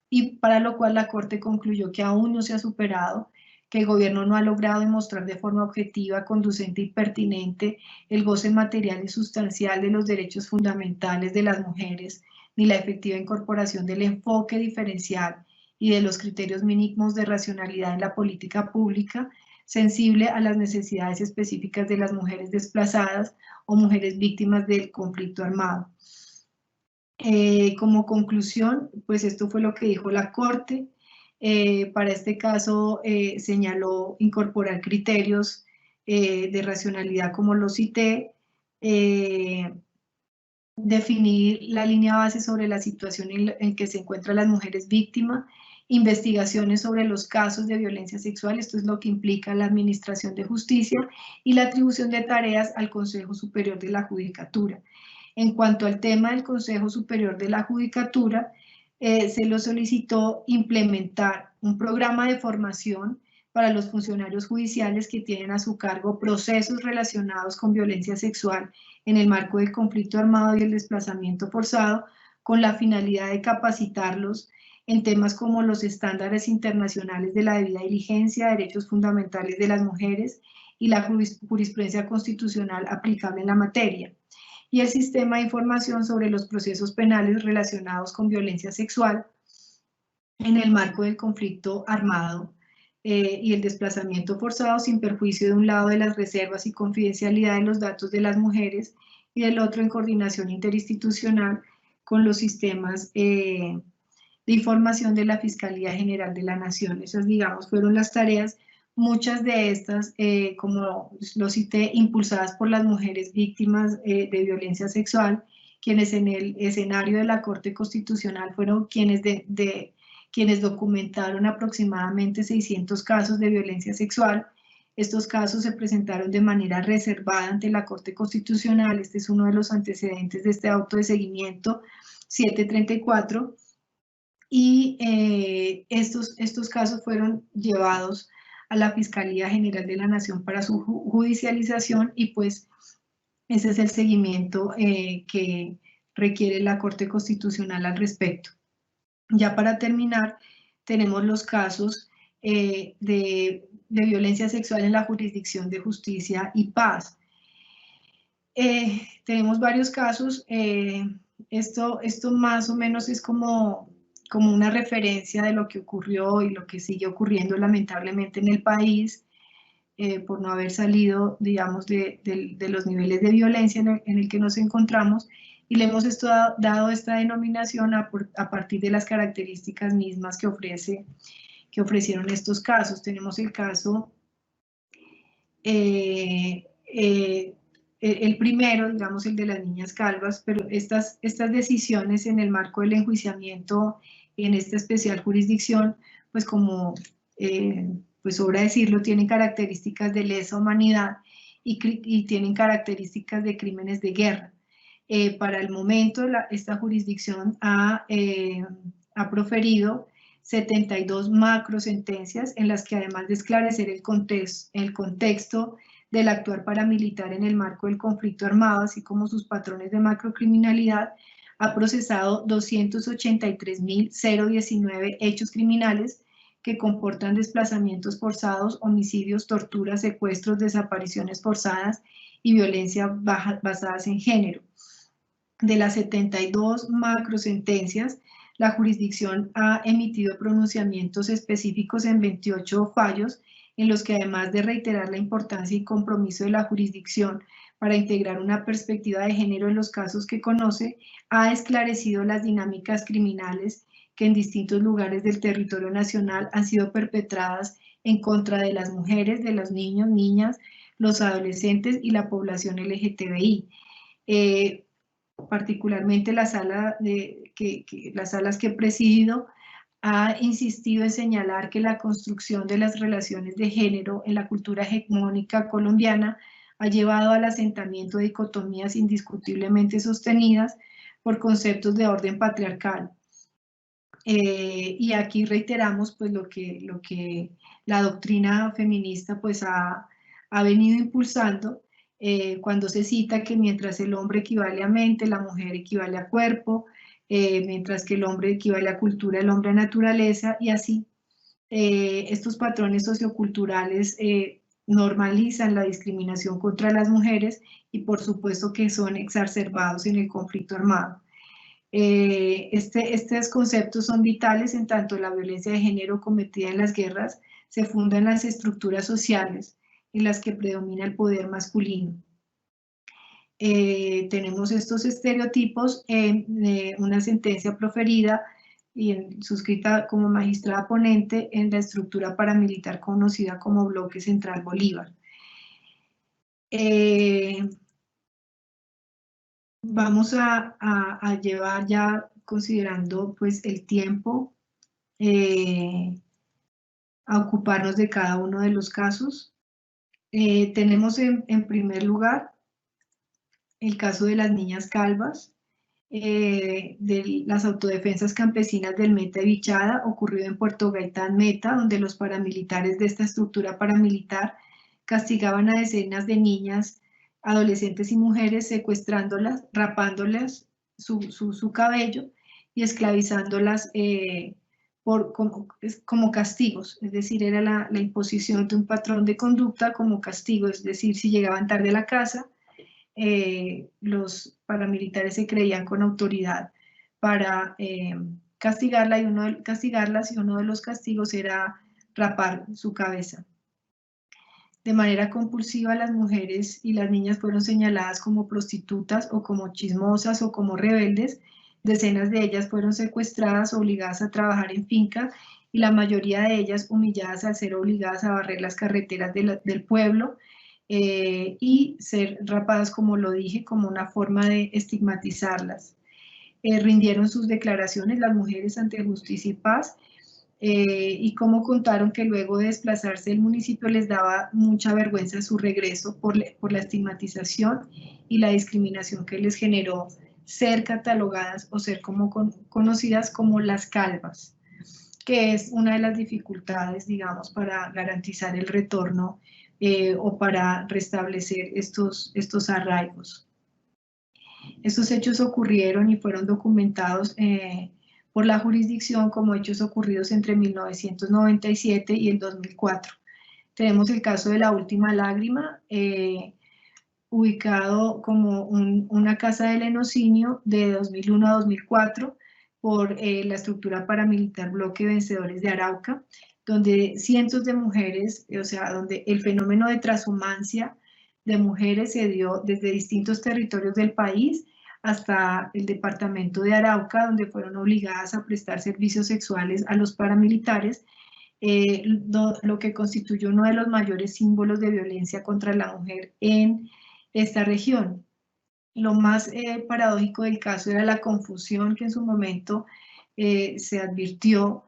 y para lo cual la Corte concluyó que aún no se ha superado, que el gobierno no ha logrado demostrar de forma objetiva, conducente y pertinente el goce material y sustancial de los derechos fundamentales de las mujeres, ni la efectiva incorporación del enfoque diferencial y de los criterios mínimos de racionalidad en la política pública, sensible a las necesidades específicas de las mujeres desplazadas o mujeres víctimas del conflicto armado. Como conclusión, pues esto fue lo que dijo la Corte. Para este caso señaló incorporar criterios de racionalidad, como lo cité, definir la línea base sobre la situación en que se encuentran las mujeres víctimas, investigaciones sobre los casos de violencia sexual, esto es lo que implica la administración de justicia, y la atribución de tareas al Consejo Superior de la Judicatura. En cuanto al tema del Consejo Superior de la Judicatura, se lo solicitó implementar un programa de formación para los funcionarios judiciales que tienen a su cargo procesos relacionados con violencia sexual en el marco del conflicto armado y el desplazamiento forzado, con la finalidad de capacitarlos en temas como los estándares internacionales de la debida diligencia, derechos fundamentales de las mujeres y la jurisprudencia constitucional aplicable en la materia, y el sistema de información sobre los procesos penales relacionados con violencia sexual en el marco del conflicto armado y el desplazamiento forzado, sin perjuicio de un lado de las reservas y confidencialidad de los datos de las mujeres y del otro en coordinación interinstitucional con los sistemas de información de la Fiscalía General de la Nación. Esas, digamos, fueron las tareas, muchas de estas, como lo cité, impulsadas por las mujeres víctimas de violencia sexual, quienes en el escenario de la Corte Constitucional fueron quienes quienes documentaron aproximadamente 600 casos de violencia sexual. Estos casos se presentaron de manera reservada ante la Corte Constitucional. Este es uno de los antecedentes de este auto de seguimiento 734. Y estos casos fueron llevados a la Fiscalía General de la Nación para su judicialización, y pues ese es el seguimiento que requiere la Corte Constitucional al respecto. Ya para terminar, tenemos los casos de violencia sexual en la jurisdicción de justicia y paz. Tenemos varios casos. Esto más o menos es como una referencia de lo que ocurrió y lo que sigue ocurriendo lamentablemente en el país, por no haber salido, digamos, de los niveles de violencia en el que nos encontramos, y le hemos dado esta denominación a partir de las características mismas que ofrecieron estos casos. Tenemos el caso, el primero, digamos, el de las niñas calvas, pero estas decisiones en el marco del enjuiciamiento en esta especial jurisdicción, pues como pues sobra decirlo, tienen características de lesa humanidad y tienen características de crímenes de guerra. Para el momento, esta jurisdicción ha proferido 72 macro sentencias en las que, además de esclarecer el contexto del actuar paramilitar en el marco del conflicto armado, así como sus patrones de macrocriminalidad, ha procesado 283.019 hechos criminales que comportan desplazamientos forzados, homicidios, torturas, secuestros, desapariciones forzadas y violencia basadas en género. De las 72 macrosentencias, la jurisdicción ha emitido pronunciamientos específicos en 28 fallos, en los que además de reiterar la importancia y compromiso de la jurisdicción para integrar una perspectiva de género en los casos que conoce, ha esclarecido las dinámicas criminales que en distintos lugares del territorio nacional han sido perpetradas en contra de las mujeres, de los niños, niñas, los adolescentes y la población LGTBI. Particularmente las salas que he presidido, ha insistido en señalar que la construcción de las relaciones de género en la cultura hegemónica colombiana ha llevado al asentamiento de dicotomías indiscutiblemente sostenidas por conceptos de orden patriarcal. Y aquí reiteramos pues lo que la doctrina feminista pues ha venido impulsando, cuando se cita que mientras el hombre equivale a mente, la mujer equivale a cuerpo, mientras que el hombre equivale a cultura, el hombre a naturaleza, y así. Estos patrones socioculturales normalizan la discriminación contra las mujeres y por supuesto que son exacerbados en el conflicto armado. Estos conceptos son vitales en tanto la violencia de género cometida en las guerras se funda en las estructuras sociales en las que predomina el poder masculino. Tenemos estos estereotipos en una sentencia proferida y suscrita como magistrada ponente en la estructura paramilitar conocida como Bloque Central Bolívar. Vamos a llevar ya, considerando pues el tiempo, a ocuparnos de cada uno de los casos. Tenemos en primer lugar el caso de las niñas calvas, de las autodefensas campesinas del Meta y Vichada, ocurrido en Puerto Gaitán, Meta, donde los paramilitares de esta estructura paramilitar castigaban a decenas de niñas, adolescentes y mujeres, secuestrándolas, rapándolas su cabello y esclavizándolas como castigos, es decir, era la imposición de un patrón de conducta como castigo, es decir, si llegaban tarde a la casa, los paramilitares se creían con autoridad para castigarlas, y uno de los castigos era rapar su cabeza. De manera compulsiva, las mujeres y las niñas fueron señaladas como prostitutas o como chismosas o como rebeldes. Decenas de ellas fueron secuestradas, obligadas a trabajar en fincas y la mayoría de ellas humilladas al ser obligadas a barrer las carreteras del pueblo y ser rapadas, como lo dije, como una forma de estigmatizarlas. Rindieron sus declaraciones las mujeres ante Justicia y Paz, y cómo contaron que luego de desplazarse del municipio les daba mucha vergüenza su regreso por la estigmatización y la discriminación que les generó ser catalogadas o ser conocidas como las calvas, que es una de las dificultades, digamos, para garantizar el retorno o para restablecer estos arraigos. Estos hechos ocurrieron y fueron documentados por la jurisdicción como hechos ocurridos entre 1997 y el 2004. Tenemos el caso de La Última Lágrima, ubicado como una casa de lenocinio de 2001 a 2004 por la estructura paramilitar Bloque Vencedores de Arauca, donde cientos de mujeres, o sea, donde el fenómeno de transhumancia de mujeres se dio desde distintos territorios del país hasta el departamento de Arauca, donde fueron obligadas a prestar servicios sexuales a los paramilitares, lo que constituyó uno de los mayores símbolos de violencia contra la mujer en esta región. Lo más paradójico del caso era la confusión que en su momento se advirtió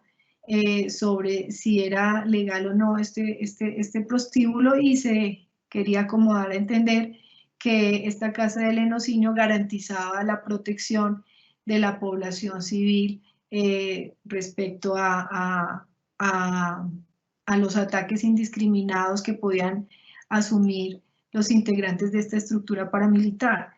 sobre si era legal o no este prostíbulo, y se quería como dar a entender que esta casa de lenocinio garantizaba la protección de la población civil respecto a los ataques indiscriminados que podían asumir los integrantes de esta estructura paramilitar.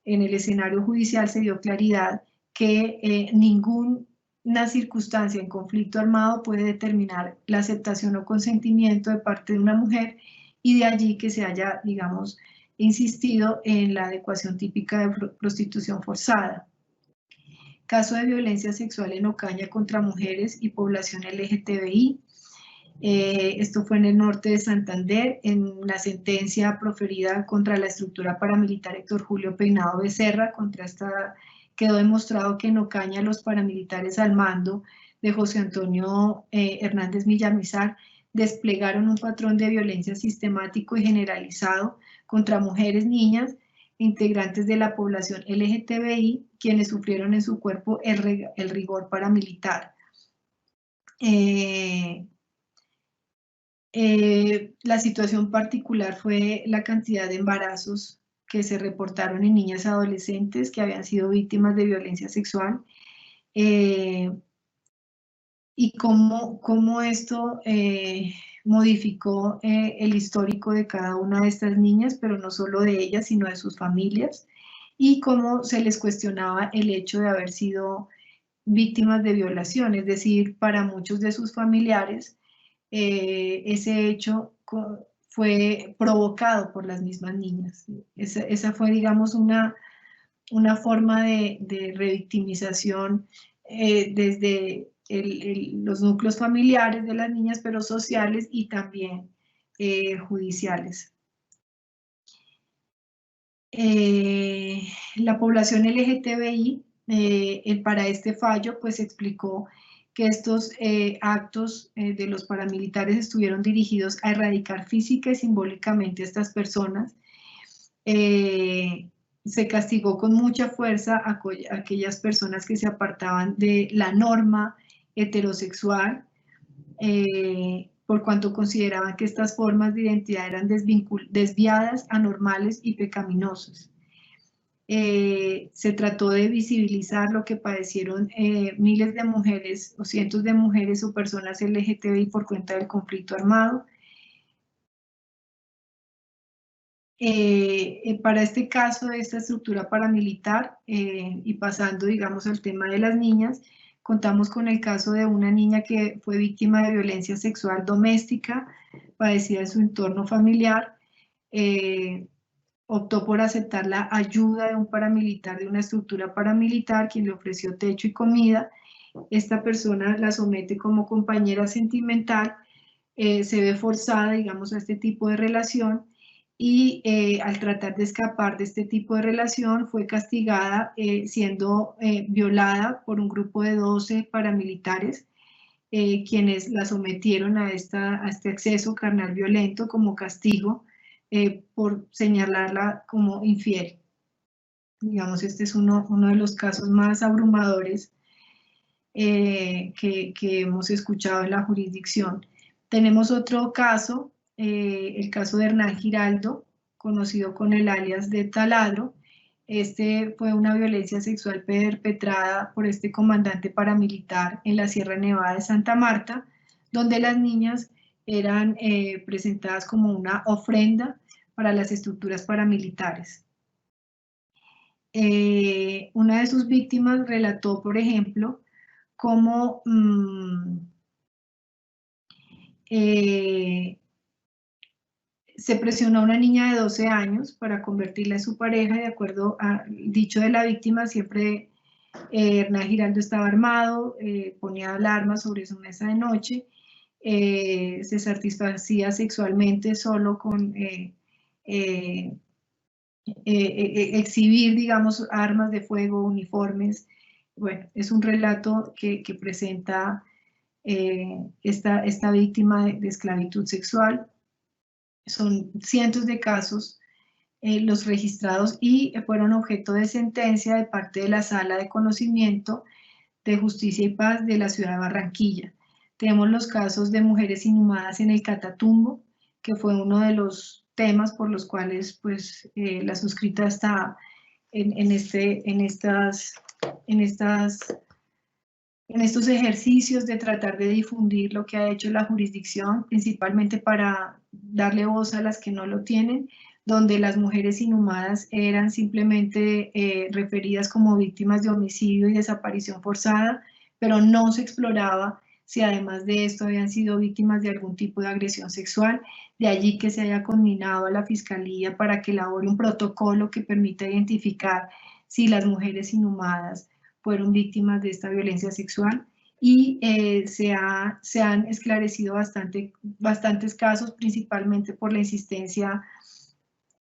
En el escenario judicial se dio claridad que ningún una circunstancia en conflicto armado puede determinar la aceptación o consentimiento de parte de una mujer y de allí que se haya, digamos, insistido en la adecuación típica de prostitución forzada. Caso de violencia sexual en Ocaña contra mujeres y población LGTBI. Esto fue en el norte de Santander, en la sentencia proferida contra la estructura paramilitar Héctor Julio Peinado Becerra. Contra esta quedó demostrado que en Ocaña los paramilitares al mando de José Antonio Hernández Villamizar desplegaron un patrón de violencia sistemático y generalizado contra mujeres, niñas, integrantes de la población LGTBI, quienes sufrieron en su cuerpo el rigor paramilitar. La situación particular fue la cantidad de embarazos que se reportaron en niñas y adolescentes que habían sido víctimas de violencia sexual, y cómo esto modificó el histórico de cada una de estas niñas, pero no solo de ellas, sino de sus familias, y cómo se les cuestionaba el hecho de haber sido víctimas de violación, es decir, para muchos de sus familiares, ese hecho fue provocado por las mismas niñas. Esa fue, digamos, una forma de revictimización desde los núcleos familiares de las niñas, pero sociales y también judiciales. La población LGTBI, para este fallo, pues explicó que estos actos de los paramilitares estuvieron dirigidos a erradicar física y simbólicamente a estas personas. Se castigó con mucha fuerza a aquellas personas que se apartaban de la norma heterosexual, por cuanto consideraban que estas formas de identidad eran desviadas, anormales y pecaminosas. Se trató de visibilizar lo que padecieron miles de mujeres o cientos de mujeres o personas LGTBI por cuenta del conflicto armado. Para este caso de esta estructura paramilitar, y pasando, digamos, al tema de las niñas, contamos con el caso de una niña que fue víctima de violencia sexual doméstica, padecida en su entorno familiar. Optó por aceptar la ayuda de un paramilitar, de una estructura paramilitar, quien le ofreció techo y comida. Esta persona la somete como compañera sentimental, se ve forzada, digamos, a este tipo de relación, y al tratar de escapar de este tipo de relación fue castigada siendo violada por un grupo de 12 paramilitares, quienes la sometieron a este acceso carnal violento como castigo por señalarla como infiel. Digamos, este es uno de los casos más abrumadores que hemos escuchado en la jurisdicción. Tenemos otro caso, el caso de Hernán Giraldo, conocido con el alias de Taladro. Este fue una violencia sexual perpetrada por este comandante paramilitar en la Sierra Nevada de Santa Marta, donde las niñas eran presentadas como una ofrenda para las estructuras paramilitares. Una de sus víctimas relató, por ejemplo, cómo se presionó a una niña de 12 años para convertirla en su pareja. De acuerdo al dicho de la víctima, siempre Hernán Giraldo estaba armado, ponía alarmas sobre su mesa de noche, se satisfacía sexualmente solo con exhibir, digamos, armas de fuego, uniformes. Bueno, es un relato que presenta esta víctima de esclavitud sexual. Son cientos de casos los registrados y fueron objeto de sentencia de parte de la Sala de Conocimiento de Justicia y Paz de la ciudad de Barranquilla. Tenemos los casos de mujeres inhumadas en el Catatumbo, que fue uno de los temas por los cuales pues, la suscrita está en estos ejercicios de tratar de difundir lo que ha hecho la jurisdicción, principalmente para darle voz a las que no lo tienen, donde las mujeres inhumadas eran simplemente referidas como víctimas de homicidio y desaparición forzada, pero no se exploraba si además de esto habían sido víctimas de algún tipo de agresión sexual. De allí que se haya conminado a la Fiscalía para que elabore un protocolo que permita identificar si las mujeres inhumadas fueron víctimas de esta violencia sexual, y se han esclarecido bastantes casos, principalmente por la insistencia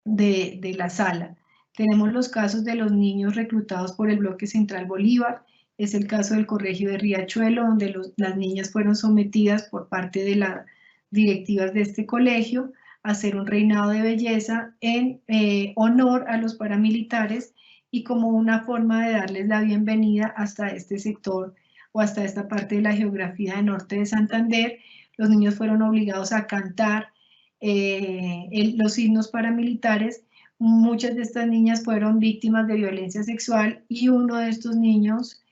de la sala. Tenemos los casos de los niños reclutados por el Bloque Central Bolívar. Es el caso del Corregio de Riachuelo, donde las niñas fueron sometidas por parte de las directivas de este colegio a hacer un reinado de belleza en honor a los paramilitares y como una forma de darles la bienvenida hasta este sector o hasta esta parte de la geografía del norte de Santander. Los niños fueron obligados a cantar los himnos paramilitares. Muchas de estas niñas fueron víctimas de violencia sexual y uno de estos niños,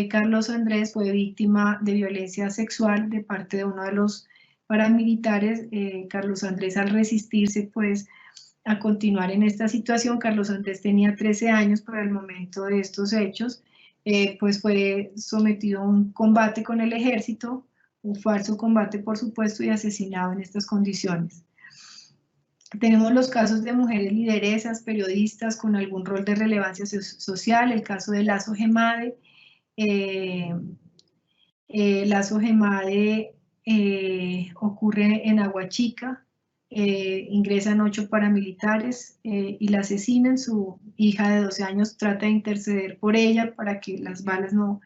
Carlos Andrés, fue víctima de violencia sexual de parte de uno de los paramilitares. Carlos Andrés, al resistirse pues a continuar en esta situación, Carlos Andrés tenía 13 años para el momento de estos hechos, pues fue sometido a un combate con el ejército, un falso combate por supuesto, y asesinado en estas condiciones. Tenemos los casos de mujeres lideresas, periodistas con algún rol de relevancia social, el caso de Lazo Gemade. Lazo Gemade ocurre en Aguachica, ingresan 8 paramilitares y la asesinan. Su hija de 12 años trata de interceder por ella para que las balas no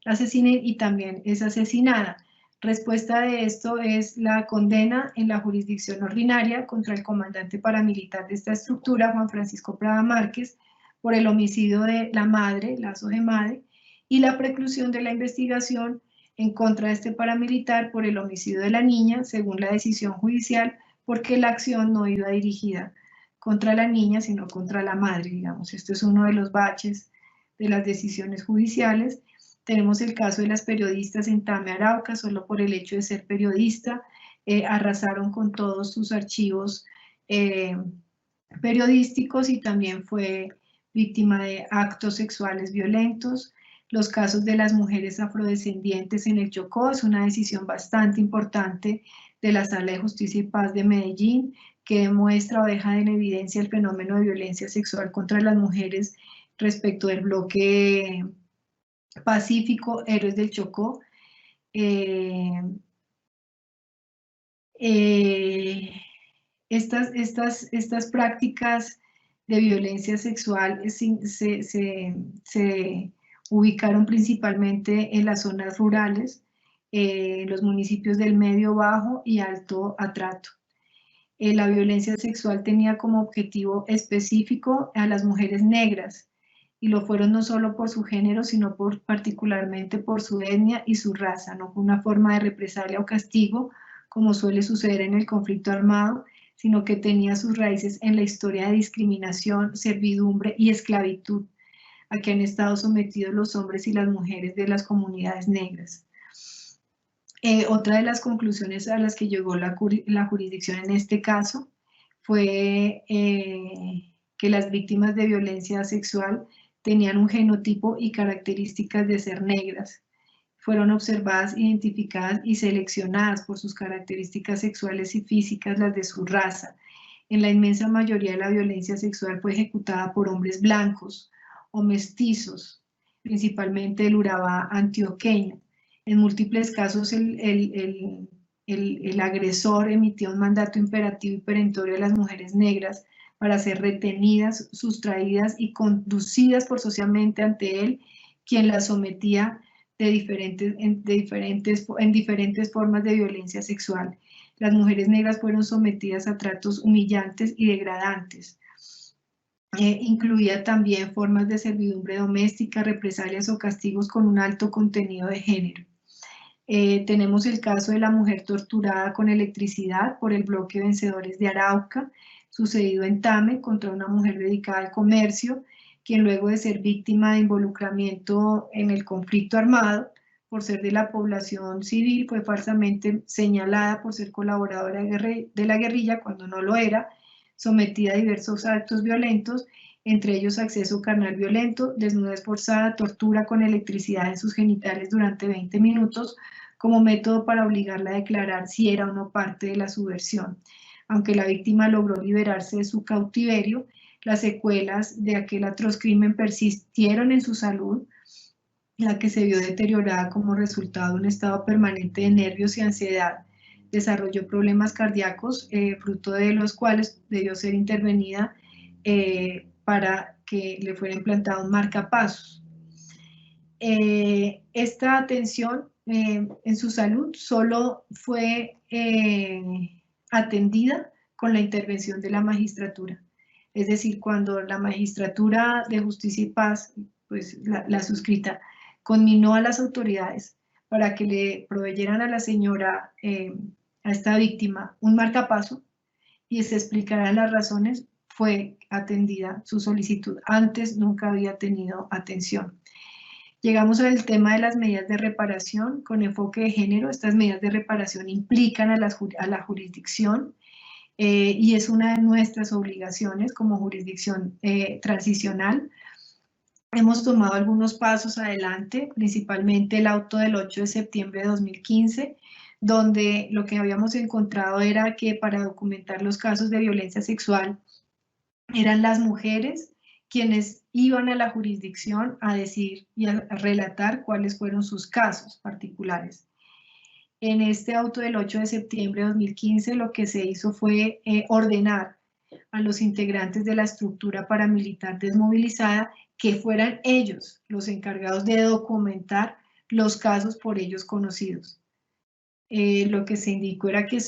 la asesinen y también es asesinada. Respuesta de esto es la condena en la jurisdicción ordinaria contra el comandante paramilitar de esta estructura, Juan Francisco Prada Márquez, por el homicidio de la madre, Lazo Gemade, y la preclusión de la investigación en contra de este paramilitar por el homicidio de la niña, según la decisión judicial, porque la acción no iba dirigida contra la niña, sino contra la madre, digamos. Esto es uno de los baches de las decisiones judiciales. Tenemos el caso de las periodistas en Tame, Arauca, solo por el hecho de ser periodista, arrasaron con todos sus archivos periodísticos y también fue víctima de actos sexuales violentos. Los casos de las mujeres afrodescendientes en el Chocó es una decisión bastante importante de la Sala de Justicia y Paz de Medellín, que demuestra o deja en evidencia el fenómeno de violencia sexual contra las mujeres respecto del bloque Pacífico, Héroes del Chocó. Estas prácticas de violencia sexual se ubicaron principalmente en las zonas rurales, los municipios del Medio, Bajo y Alto Atrato. La violencia sexual tenía como objetivo específico a las mujeres negras, y lo fueron no solo por su género, sino particularmente por su etnia y su raza. No fue una forma de represalia o castigo, como suele suceder en el conflicto armado, sino que tenía sus raíces en la historia de discriminación, servidumbre y esclavitud a que han estado sometidos los hombres y las mujeres de las comunidades negras. Otra de las conclusiones a las que llegó la jurisdicción en este caso fue que las víctimas de violencia sexual tenían un genotipo y características de ser negras. Fueron observadas, identificadas y seleccionadas por sus características sexuales y físicas, las de su raza. En la inmensa mayoría de la violencia sexual fue ejecutada por hombres blancos o mestizos, principalmente el Urabá antioqueño. En múltiples casos el agresor emitía un mandato imperativo y perentorio a las mujeres negras para ser retenidas, sustraídas y conducidas forzosamente ante él, quien las sometía en diferentes formas de violencia sexual. Las mujeres negras fueron sometidas a tratos humillantes y degradantes. Incluía también formas de servidumbre doméstica, represalias o castigos con un alto contenido de género. Tenemos el caso de la mujer torturada con electricidad por el bloque Vencedores de Arauca, sucedido en Tame contra una mujer dedicada al comercio, quien luego de ser víctima de involucramiento en el conflicto armado, por ser de la población civil, fue falsamente señalada por ser colaboradora de la guerrilla cuando no lo era, sometida a diversos actos violentos entre ellos acceso carnal violento, desnudez forzada, tortura con electricidad en sus genitales durante 20 minutos, como método para obligarla a declarar si era o no parte de la subversión. Aunque la víctima logró liberarse de su cautiverio, las secuelas de aquel atroz crimen persistieron en su salud, la que se vio deteriorada como resultado de un estado permanente de nervios y ansiedad. Desarrolló problemas cardíacos, fruto de los cuales debió ser intervenida para que le fuera implantado un marcapasos. Esta atención en su salud solo fue atendida con la intervención de la magistratura. Es decir, cuando la Magistratura de Justicia y Paz, pues la suscrita, conminó a las autoridades para que le proveyeran a la señora, a esta víctima, un marcapaso y se explicaran las razones, fue atendida su solicitud. Antes nunca había tenido atención. Llegamos al tema de las medidas de reparación con enfoque de género. Estas medidas de reparación implican a la jurisdicción y es una de nuestras obligaciones como jurisdicción transicional. Hemos tomado algunos pasos adelante, principalmente el auto del 8 de septiembre de 2015, donde lo que habíamos encontrado era que para documentar los casos de violencia sexual eran las mujeres quienes iban a la jurisdicción a decir y a relatar cuáles fueron sus casos particulares. En este auto del 8 de septiembre de 2015 lo que se hizo fue ordenar a los integrantes de la estructura paramilitar desmovilizada que fueran ellos los encargados de documentar los casos por ellos conocidos. Lo que se indicó era que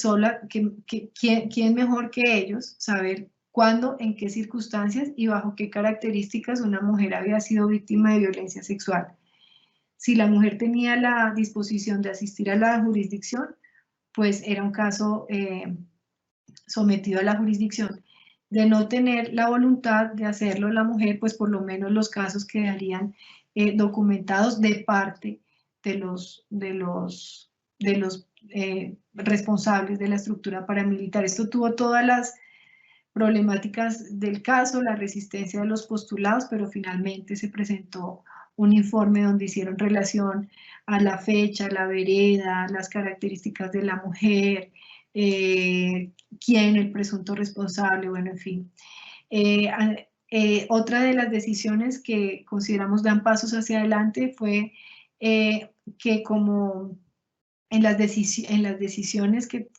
¿quién mejor que ellos saber cuándo, en qué circunstancias y bajo qué características una mujer había sido víctima de violencia sexual. Si la mujer tenía la disposición de asistir a la jurisdicción, pues era un caso sometido a la jurisdicción. De no tener la voluntad de hacerlo la mujer, pues por lo menos los casos quedarían documentados de parte de los responsables de la estructura paramilitar. Esto tuvo todas las problemáticas del caso, la resistencia de los postulados, pero finalmente se presentó un informe donde hicieron relación a la fecha, la vereda, las características de la mujer, quién, el presunto responsable, bueno, en fin. Otra de las decisiones que consideramos dan pasos hacia adelante fue que como en las decisiones que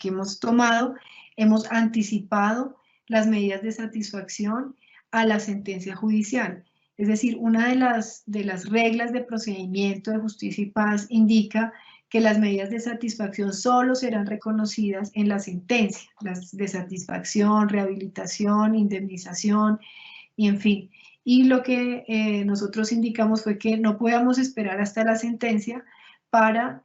hemos tomado, hemos anticipado las medidas de satisfacción a la sentencia judicial. Es decir, una de las reglas de procedimiento de Justicia y Paz indica que las medidas de satisfacción solo serán reconocidas en la sentencia, las de satisfacción, rehabilitación, indemnización, y en fin. Y lo que nosotros indicamos fue que no podíamos esperar hasta la sentencia para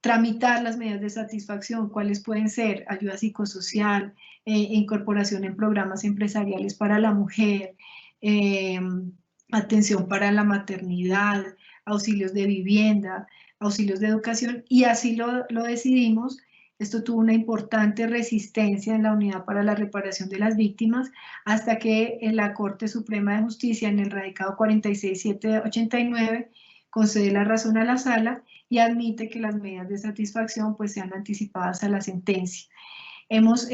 tramitar las medidas de satisfacción, cuáles pueden ser ayuda psicosocial, incorporación en programas empresariales para la mujer, atención para la maternidad, auxilios de vivienda, auxilios de educación, y así lo decidimos. Esto tuvo una importante resistencia en la Unidad para la Reparación de las Víctimas, hasta que la Corte Suprema de Justicia, en el radicado 46789, concede la razón a la sala y admite que las medidas de satisfacción pues sean anticipadas a la sentencia. Hemos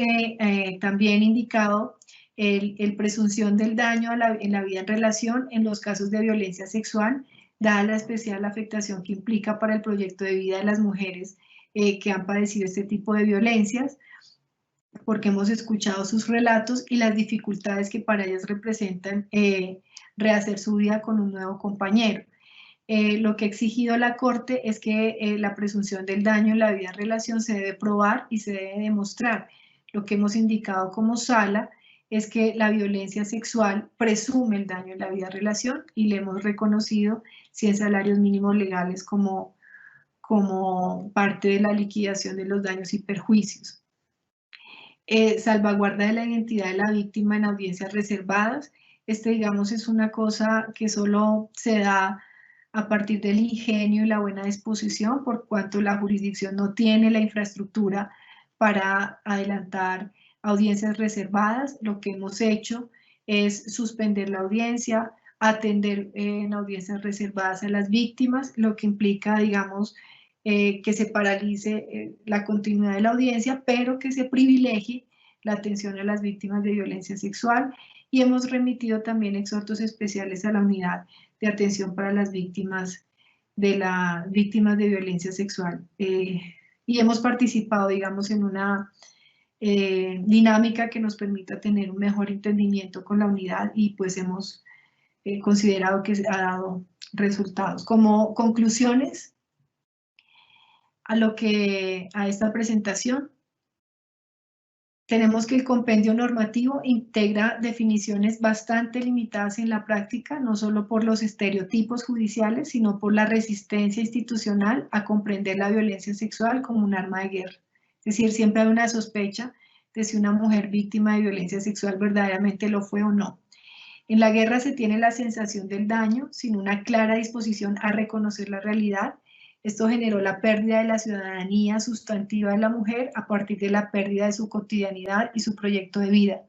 también indicado el presunción del daño en la vida en relación en los casos de violencia sexual, dada la especial afectación que implica para el proyecto de vida de las mujeres que han padecido este tipo de violencias, porque hemos escuchado sus relatos y las dificultades que para ellas representan rehacer su vida con un nuevo compañero. Lo que ha exigido la Corte es que la presunción del daño en la vida en relación se debe probar y se debe demostrar. Lo que hemos indicado como sala es que la violencia sexual presume el daño en la vida en relación y le hemos reconocido 100 salarios mínimos legales como parte de la liquidación de los daños y perjuicios. Salvaguarda de la identidad de la víctima en audiencias reservadas. Digamos, es una cosa que solo se da a partir del ingenio y la buena disposición, por cuanto la jurisdicción no tiene la infraestructura para adelantar audiencias reservadas. Lo que hemos hecho es suspender la audiencia, atender en audiencias reservadas a las víctimas, lo que implica, digamos, que se paralice la continuidad de la audiencia, pero que se privilegie la atención a las víctimas de violencia sexual, y hemos remitido también exhortos especiales a la unidad de atención para las víctimas de violencia sexual. Y hemos participado, digamos, en una dinámica que nos permita tener un mejor entendimiento con la unidad, y pues hemos considerado que ha dado resultados. Como conclusiones a esta presentación, tenemos que el compendio normativo integra definiciones bastante limitadas en la práctica, no solo por los estereotipos judiciales, sino por la resistencia institucional a comprender la violencia sexual como un arma de guerra. Es decir, siempre hay una sospecha de si una mujer víctima de violencia sexual verdaderamente lo fue o no. En la guerra se tiene la sensación del daño sin una clara disposición a reconocer la realidad. Esto generó la pérdida de la ciudadanía sustantiva de la mujer a partir de la pérdida de su cotidianidad y su proyecto de vida.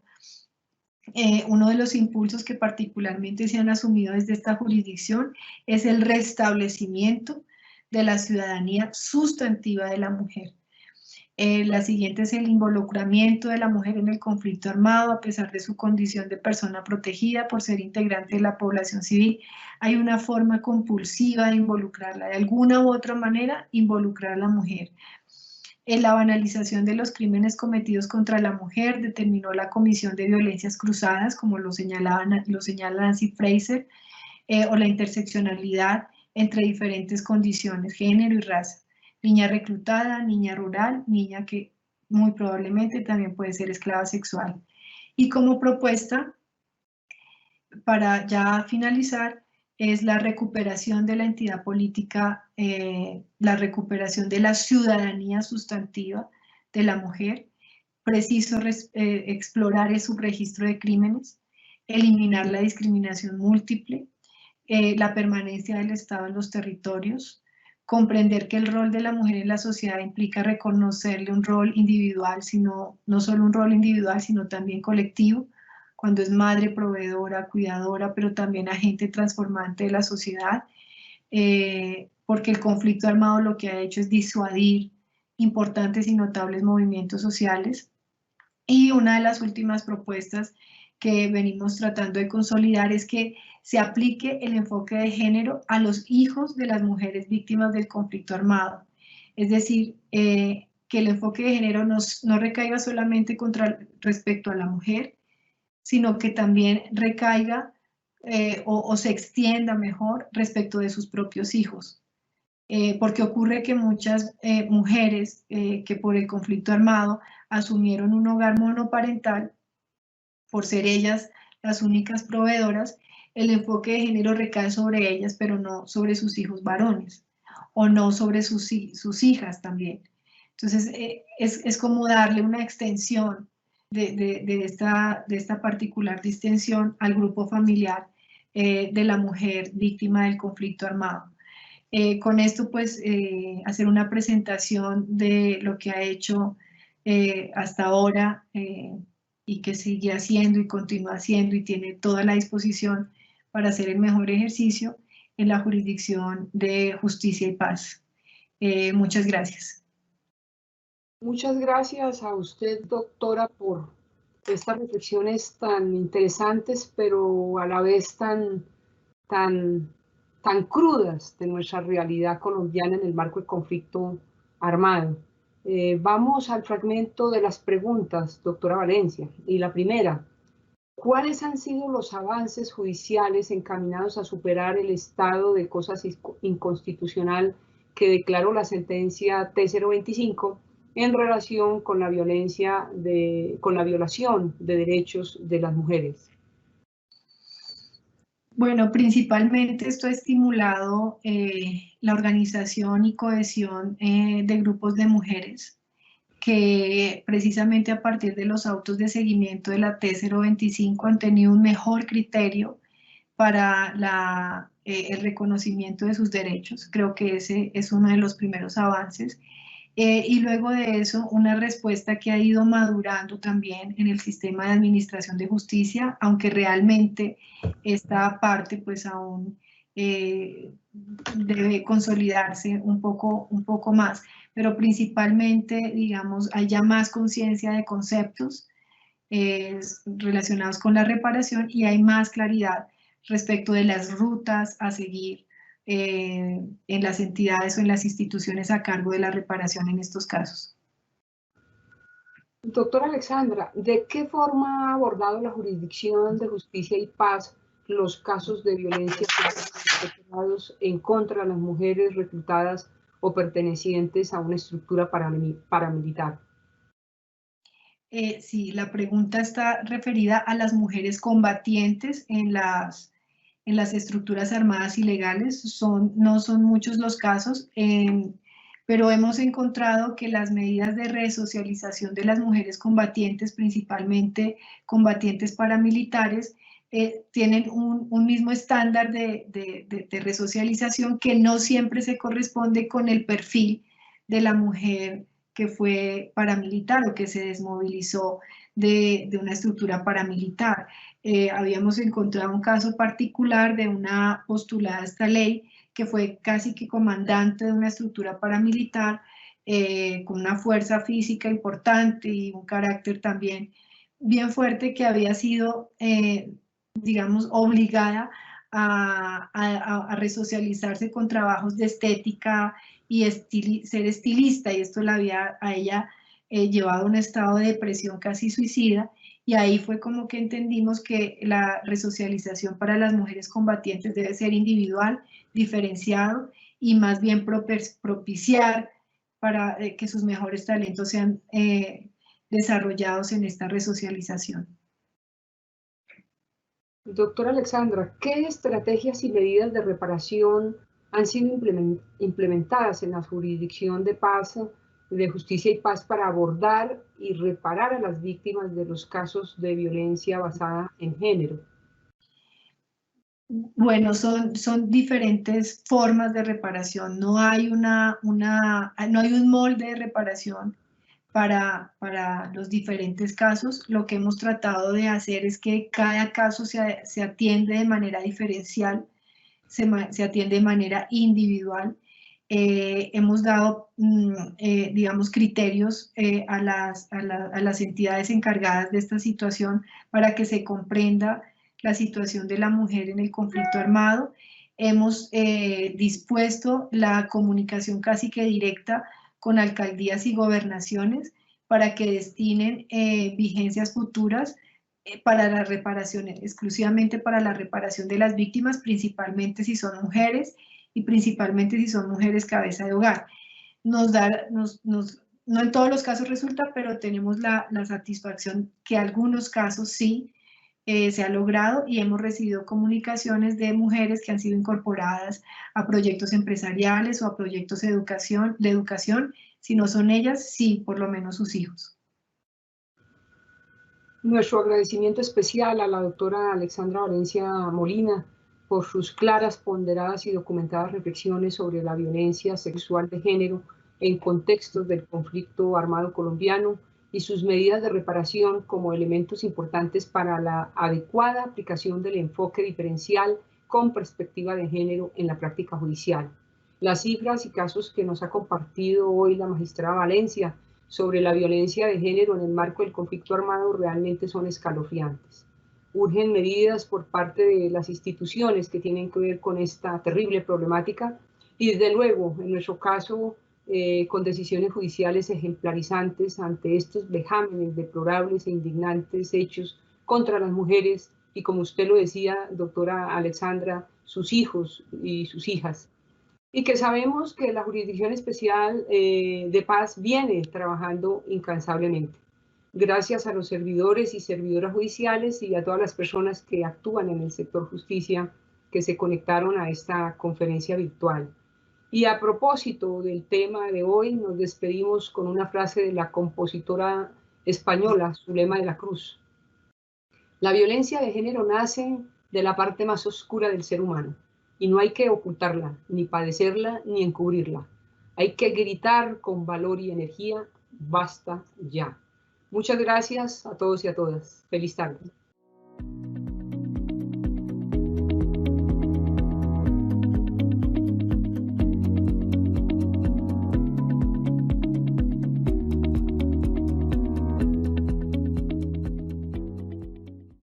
Uno de los impulsos que particularmente se han asumido desde esta jurisdicción es el restablecimiento de la ciudadanía sustantiva de la mujer. La siguiente es el involucramiento de la mujer en el conflicto armado a pesar de su condición de persona protegida por ser integrante de la población civil. Hay una forma compulsiva de involucrarla, de alguna u otra manera involucrar a la mujer. En la banalización de los crímenes cometidos contra la mujer determinó la Comisión de Violencias Cruzadas, como lo señala Nancy Fraser, o la interseccionalidad entre diferentes condiciones, género y raza. Niña reclutada, niña rural, niña que muy probablemente también puede ser esclava sexual. Y como propuesta, para ya finalizar, es la recuperación de la entidad política, la recuperación de la ciudadanía sustantiva de la mujer. Preciso explorar su registro de crímenes, eliminar la discriminación múltiple, la permanencia del Estado en los territorios, comprender que el rol de la mujer en la sociedad implica reconocerle un rol individual, no solo un rol individual, sino también colectivo, cuando es madre, proveedora, cuidadora, pero también agente transformante de la sociedad, porque el conflicto armado lo que ha hecho es disuadir importantes y notables movimientos sociales. Y una de las últimas propuestas que venimos tratando de consolidar es que se aplique el enfoque de género a los hijos de las mujeres víctimas del conflicto armado. Es decir, que el enfoque de género no recaiga solamente respecto a la mujer, sino que también recaiga o se extienda mejor respecto de sus propios hijos. Porque ocurre que muchas mujeres que por el conflicto armado asumieron un hogar monoparental, por ser ellas las únicas proveedoras, el enfoque de género recae sobre ellas, pero no sobre sus hijos varones, o no sobre sus hijas también. Entonces, es como darle una extensión de esta particular distensión al grupo familiar de la mujer víctima del conflicto armado. Con esto, pues, hacer una presentación de lo que ha hecho hasta ahora y que sigue haciendo y continúa haciendo y tiene toda la disposición para hacer el mejor ejercicio en la jurisdicción de justicia y paz. Muchas gracias. Muchas gracias a usted, doctora, por estas reflexiones tan interesantes, pero a la vez tan crudas de nuestra realidad colombiana en el marco del conflicto armado. Vamos al fragmento de las preguntas, doctora Valencia. Y la primera, ¿cuáles han sido los avances judiciales encaminados a superar el estado de cosas inconstitucional que declaró la sentencia T025 en relación con la con la violación de derechos de las mujeres? Bueno, principalmente esto ha estimulado la organización y cohesión de grupos de mujeres que precisamente a partir de los autos de seguimiento de la T025 han tenido un mejor criterio para el reconocimiento de sus derechos. Creo que ese es uno de los primeros avances. y luego de eso una respuesta que ha ido madurando también en el sistema de administración de justicia, aunque realmente esta parte pues aún debe consolidarse un poco más, pero principalmente, digamos, hay ya más conciencia de conceptos relacionados con la reparación y hay más claridad respecto de las rutas a seguir en las entidades o en las instituciones a cargo de la reparación en estos casos. Doctora Alexandra, ¿de qué forma ha abordado la Jurisdicción de Justicia y Paz los casos de violencia perpetrados en contra de las mujeres reclutadas o pertenecientes a una estructura paramilitar? Sí, la pregunta está referida a las mujeres combatientes en las estructuras armadas ilegales. No son muchos los casos, pero hemos encontrado que las medidas de resocialización de las mujeres combatientes, principalmente combatientes paramilitares, tienen un mismo estándar de resocialización que no siempre se corresponde con el perfil de la mujer que fue paramilitar o que se desmovilizó de una estructura paramilitar. Habíamos encontrado un caso particular de una postulada a esta ley que fue casi que comandante de una estructura paramilitar con una fuerza física importante y un carácter también bien fuerte, que había sido, digamos, obligada a resocializarse con trabajos de estética y ser estilista, y esto la había a ella llevado a un estado de depresión casi suicida, y ahí fue como que entendimos que la resocialización para las mujeres combatientes debe ser individual, diferenciado, y más bien propiciar para que sus mejores talentos sean desarrollados en esta resocialización. Doctora Alexandra, ¿qué estrategias y medidas de reparación han sido implementadas en la Jurisdicción de Paz, de Justicia y Paz para abordar y reparar a las víctimas de los casos de violencia basada en género? Bueno, son diferentes formas de reparación. No hay no hay un molde de reparación para los diferentes casos. Lo que hemos tratado de hacer es que cada caso se atiende de manera diferencial, se atiende de manera individual. Hemos dado, digamos, criterios a las entidades encargadas de esta situación para que se comprenda la situación de la mujer en el conflicto armado. Hemos dispuesto la comunicación casi que directa con alcaldías y gobernaciones para que destinen vigencias futuras para la reparación, exclusivamente para la reparación de las víctimas, principalmente si son mujeres y principalmente si son mujeres cabeza de hogar. No en todos los casos resulta, pero tenemos la satisfacción que algunos casos sí se ha logrado, y hemos recibido comunicaciones de mujeres que han sido incorporadas a proyectos empresariales o a proyectos de educación. Si no son ellas, sí, por lo menos sus hijos. Nuestro agradecimiento especial a la doctora Alexandra Valencia Molina por sus claras, ponderadas y documentadas reflexiones sobre la violencia sexual de género en contextos del conflicto armado colombiano y sus medidas de reparación como elementos importantes para la adecuada aplicación del enfoque diferencial con perspectiva de género en la práctica judicial. Las cifras y casos que nos ha compartido hoy la magistrada Valencia sobre la violencia de género en el marco del conflicto armado realmente son escalofriantes. Urgen medidas por parte de las instituciones que tienen que ver con esta terrible problemática y desde luego, en nuestro caso, con decisiones judiciales ejemplarizantes ante estos vejámenes deplorables e indignantes hechos contra las mujeres y, como usted lo decía, doctora Alexandra, sus hijos y sus hijas. Y que sabemos que la Jurisdicción Especial de Paz viene trabajando incansablemente. Gracias a los servidores y servidoras judiciales y a todas las personas que actúan en el sector justicia que se conectaron a esta conferencia virtual. Y a propósito del tema de hoy, nos despedimos con una frase de la compositora española Zulema de la Cruz. La violencia de género nace de la parte más oscura del ser humano y no hay que ocultarla, ni padecerla, ni encubrirla. Hay que gritar con valor y energía, basta ya. Muchas gracias a todos y a todas. Feliz tarde.